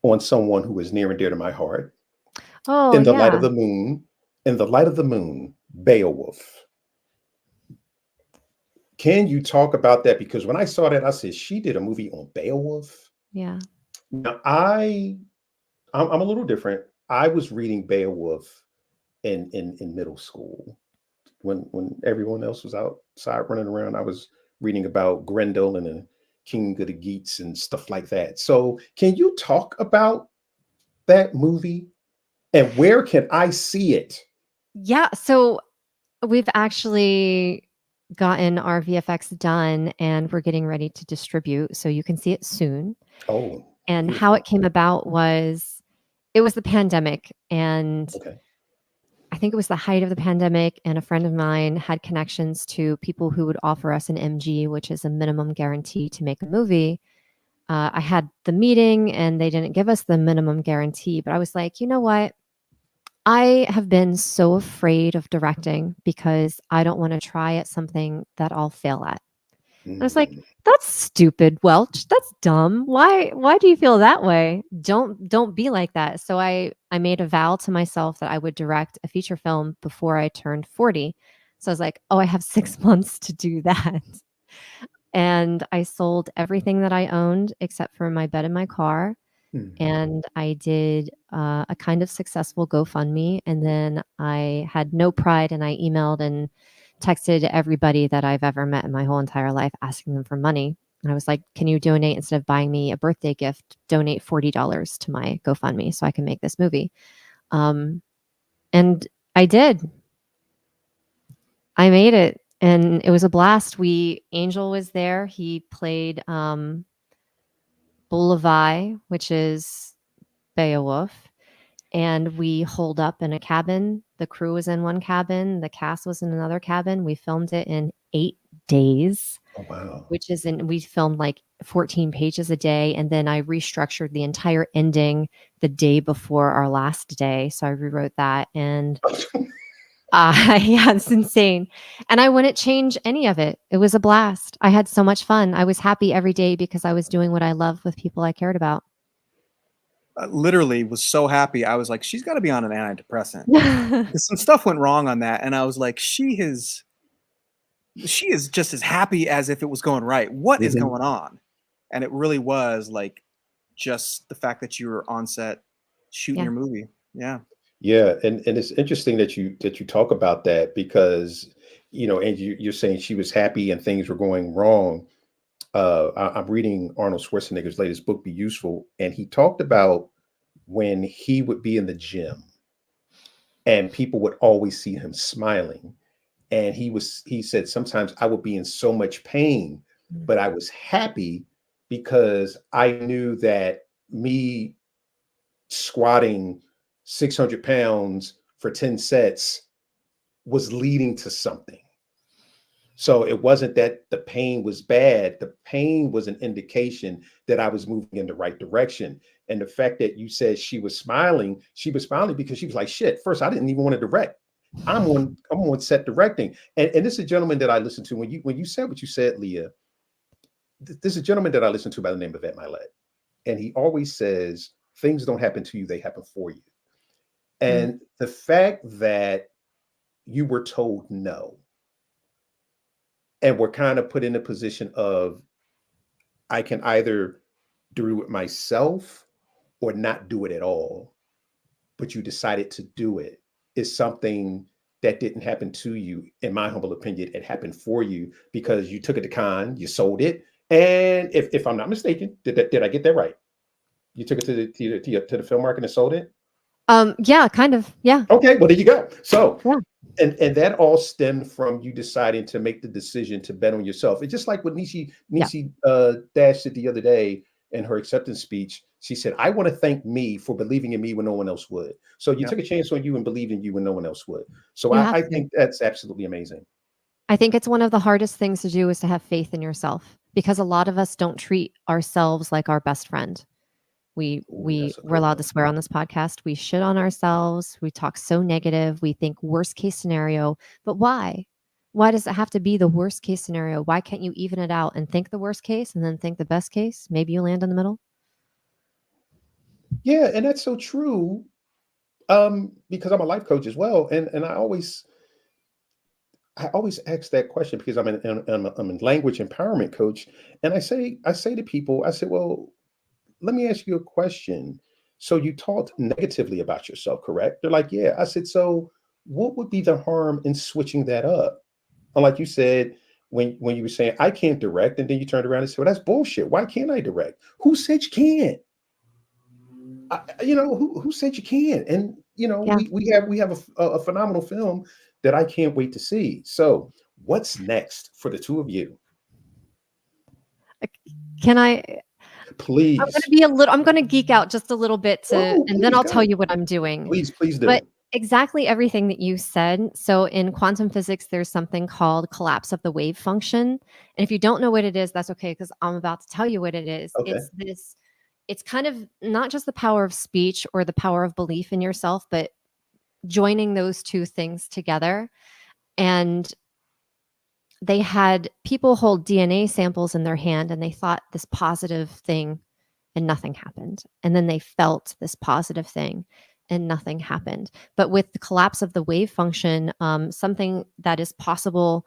on someone who is near and dear to my heart. Oh, In the Light yeah. of the Moon. In the Light of the Moon, Beowulf. Can you talk about that? Because when I saw that, I said, she did a movie on Beowulf. Yeah. Now, I'm a little different. I was reading Beowulf in middle school when everyone else was outside running around. I was reading about Grendel and the King of the Geats and stuff like that. So, can you talk about that movie and where can I see it? Yeah. So we've actually gotten our VFX done and we're getting ready to distribute. So you can see it soon. Oh, And beautiful. how it came about was it was the pandemic. And Okay. I think it was the height of the pandemic. And a friend of mine had connections to people who would offer us an MG, which is a minimum guarantee to make a movie. I had the meeting and they didn't give us the minimum guarantee, but I was like, you know what? I have been so afraid of directing because I don't want to try at something that I'll fail at. I was like, Mm. that's stupid, Welch. That's dumb. Why do you feel that way? Don't be like that. So I made a vow to myself that I would direct a feature film before I turned 40. So I was like, oh, I have 6 months to do that. And I sold everything that I owned except for my bed and my car. Mm. And I did a kind of successful GoFundMe. And then I had no pride and I emailed and texted everybody that I've ever met in my whole entire life asking them for money. And I was like, can you donate instead of buying me a birthday gift, donate $40 to my GoFundMe so I can make this movie. And I did. I made it. And it was a blast. Angel was there. He played Bull Levi, which is Beowulf, and we holed up in a cabin. The crew was in one cabin, the cast was in another cabin. We filmed it in 8 days, Oh, wow. we filmed like 14 pages a day. And then I restructured the entire ending the day before our last day. So I rewrote that. And yeah, it's insane. And I wouldn't change any of it. It was a blast. I had so much fun. I was happy every day because I was doing what I loved with people I cared about. Literally was so happy. I was like, she's got to be on an antidepressant. Yeah. Some stuff went wrong on that, and I was like, she is just as happy as if it was going right. What is Mhm. going on? And it really was like just the fact that you were on set shooting your movie. Yeah. Yeah, and it's interesting that you talk about that because and you're saying she was happy and things were going wrong. I'm reading Arnold Schwarzenegger's latest book, Be Useful, and he talked about when he would be in the gym and people would always see him smiling. And he said, sometimes I would be in so much pain, but I was happy because I knew that me squatting 600 pounds for 10 sets was leading to something. So it wasn't that the pain was bad. The pain was an indication that I was moving in the right direction. And the fact that you said she was smiling because she was like, shit, first, I didn't even want to direct. I'm on set directing. And this is a gentleman that I listened to when you said what you said, Leah. This is a gentleman that I listen to by the name of Ed Milet. And he always says, things don't happen to you, they happen for you. And the fact that you were told no and were kind of put in a position of, I can either do it myself or not do it at all, but you decided to do it, is something that didn't happen to you. In my humble opinion, it happened for you because you took it to con, you sold it. And if I'm not mistaken, did I get that right? You took it to the film market and sold it? Yeah, kind of. Yeah. Okay, well, there you go. So, Yeah. and that all stemmed from you deciding to make the decision to bet on yourself. It's just like what Niecy Dash did the other day in her acceptance speech. She said, I want to thank me for believing in me when no one else would. So you took a chance on you and believed in you when no one else would. So You have I to. think that's absolutely amazing. I think it's one of the hardest things to do is to have faith in yourself because a lot of us don't treat ourselves like our best friend. Ooh, that's a We're good allowed to one. swear on this podcast. We shit on ourselves. We talk so negative. We think worst case scenario. But why? Why does it have to be the worst case scenario? Why can't you even it out and think the worst case and then think the best case? Maybe you land in the middle. Yeah, and that's so true. Because I'm a life coach as well, and I always ask that question because I'm a language empowerment coach, and I say to people, I said, well, let me ask you a question. So you talked negatively about yourself, correct? They're like, yeah. I said, so what would be the harm in switching that up? And like you said, when you were saying I can't direct, and then you turned around and said, well, that's bullshit. Why can't I direct? Who said you can't? Who said you can't? And Yeah. we have a phenomenal film that I can't wait to see. So what's next for the two of you? Can I? I'm going to Please. be a little, I'm going to geek out just a little bit Oh, and then please I'll tell go. you what I'm doing. Please But do. exactly everything that you said. So in quantum physics, there's something called collapse of the wave function. And if you don't know what it is, that's okay, because I'm about to tell you what it is. Okay. It's kind of not just the power of speech or the power of belief in yourself, but joining those two things together. And they had people hold DNA samples in their hand and they thought this positive thing and nothing happened. And then they felt this positive thing and nothing happened. But with the collapse of the wave function, something that is possible,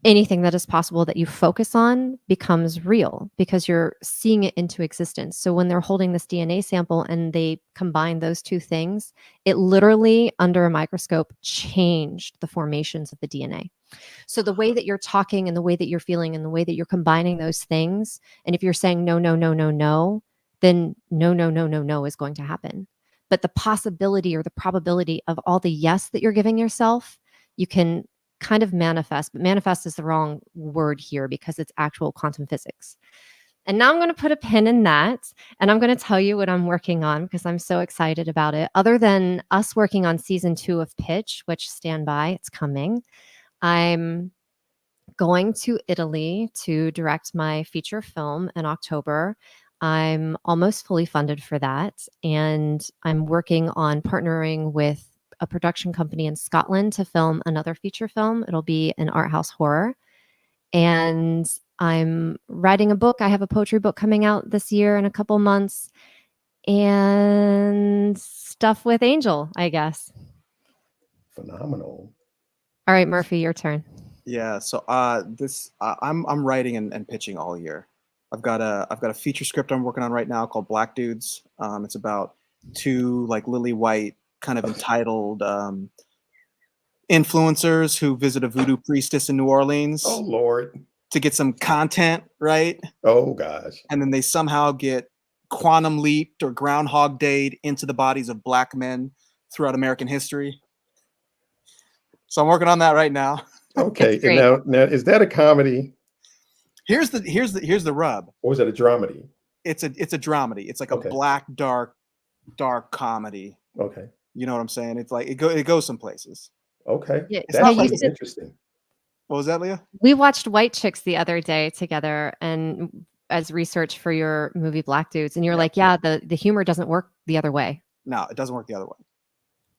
anything that is possible that you focus on becomes real because you're seeing it into existence. So when they're holding this DNA sample and they combine those two things, it literally under a microscope changed the formations of the DNA. So the way that you're talking and the way that you're feeling and the way that you're combining those things, and if you're saying no, no, no, no, no, then no, no, no, no, no is going to happen. But the possibility or the probability of all the yes that you're giving yourself, you can kind of manifest, but manifest is the wrong word here because it's actual quantum physics. And now I'm going to put a pin in that, and I'm going to tell you what I'm working on because I'm so excited about it. Other than us working on season 2 of Pitch, which stand by, it's coming. I'm going to Italy to direct my feature film in October. I'm almost fully funded for that. And I'm working on partnering with a production company in Scotland to film another feature film. It'll be an art house horror. And I'm writing a book. I have a poetry book coming out this year in a couple months. And stuff with Angel, I guess. Phenomenal. All right, Murphy, your turn. Yeah. So I'm writing and pitching all year. I've got a feature script I'm working on right now called Black Dudes. It's about two like lily white kind of entitled influencers who visit a voodoo priestess in New Orleans Oh Lord. to get some content, right? Oh gosh. And then they somehow get quantum leaped or groundhog dayed into the bodies of black men throughout American history. So I'm working on that right now. Okay. It's And great. now is that a comedy Here's the rub. or is that a dramedy? It's a dramedy. It's like Okay. a black dark comedy. Okay. You know what I'm saying? It's like it goes some places. Okay. Yeah, It's That's not really like- interesting. What was that, Leah? We watched White Chicks the other day together and as research for your movie Black Dudes. And you're Yeah. like, yeah, the humor doesn't work the other way. No, it doesn't work the other way.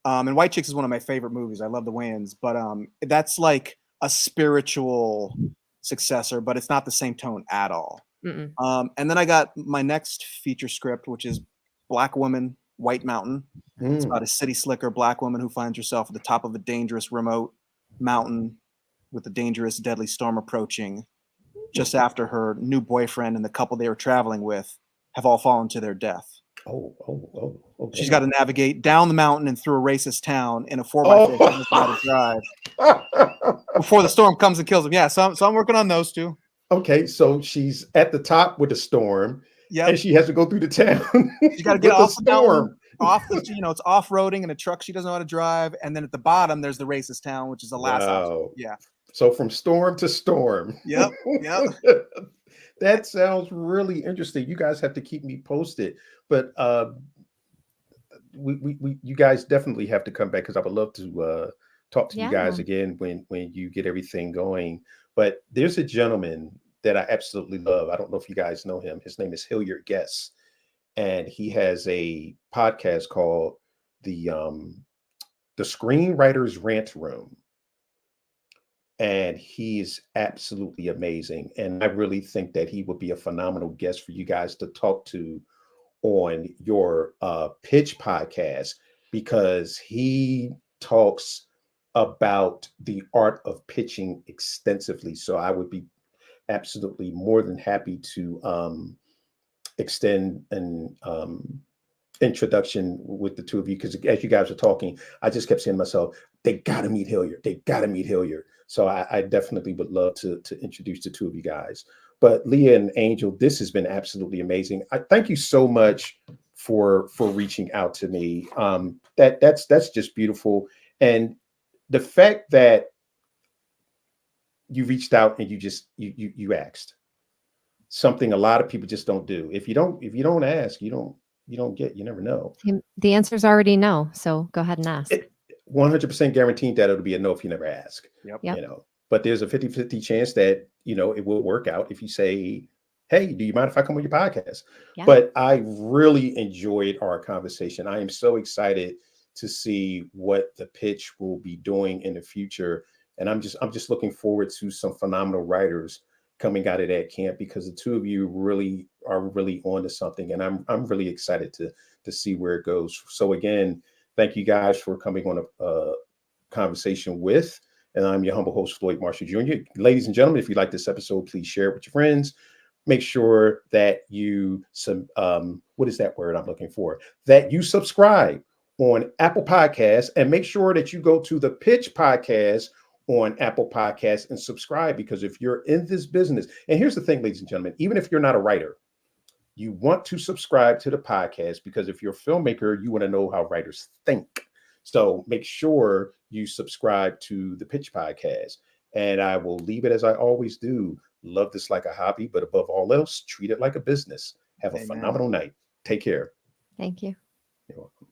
And White Chicks is one of my favorite movies. I love the Wayans, but that's like a spiritual successor, but it's not the same tone at all. Mm-mm. And then I got my next feature script, which is Black Woman, White Mountain. It's Mm. about a city slicker black woman who finds herself at the top of a dangerous remote mountain with a dangerous deadly storm approaching just after her new boyfriend and the couple they were traveling with have all fallen to their death. Oh. She's got to navigate down the mountain and through a racist town in a 4x4 Oh. she doesn't know how to drive before the storm comes and kills them. Yeah, so I'm working on those two. Okay, so she's at the top with the storm, Yeah, and she has to go through the town. she's got to get with the off the mountain, off the it's off-roading in a truck she doesn't know how to drive, and then at the bottom there's the racist town, which is the last option. Wow. Yeah. So from storm to storm. Yep. That sounds really interesting. You guys have to keep me posted, but you guys definitely have to come back because I would love to talk to you guys Yeah. again when you get everything going. But there's a gentleman that I absolutely love. I don't know if you guys know him. His name is Hilliard Guess, and he has a podcast called the Screenwriters Rant Room. And he's absolutely amazing. And I really think that he would be a phenomenal guest for you guys to talk to on your pitch podcast, because he talks about the art of pitching extensively. So I would be absolutely more than happy to extend an introduction with the two of you, because as you guys are talking, I just kept saying to myself, they got to meet Hilliard. They got to meet Hilliard. So I definitely would love to introduce the two of you guys. But Leah and Angel, this has been absolutely amazing. I thank you so much for reaching out to me. That's just beautiful. And the fact that you reached out and you asked something a lot of people just don't do. If you don't ask, you never know. The answer's already no. So go ahead and ask. 100% guaranteed that it'll be a no if you never ask. Yep. Yep. You know, but there's a 50-50 chance that, it will work out if you say, hey, do you mind if I come on your podcast? Yeah. But I really enjoyed our conversation. I am so excited to see what the pitch will be doing in the future. And I'm just looking forward to some phenomenal writers coming out of that camp, because the two of you really are really onto something. And I'm really excited to see where it goes. So again, thank you guys for coming on a conversation with, and I'm your humble host, Floyd Marshall Jr. Ladies and gentlemen, if you like this episode, please share it with your friends. Make sure that you what is that word I'm looking for? That you subscribe on Apple Podcasts, and make sure that you go to the Pitch Podcast on Apple Podcasts and subscribe, because if you're in this business, and here's the thing, ladies and gentlemen, even if you're not a writer, you want to subscribe to the podcast, because if you're a filmmaker, you want to know how writers think. So make sure you subscribe to the Pitch Podcast. And I will leave it as I always do. Love this like a hobby, but above all else, treat it like a business. Have a Amen. phenomenal night. Take care. Thank you. You're welcome.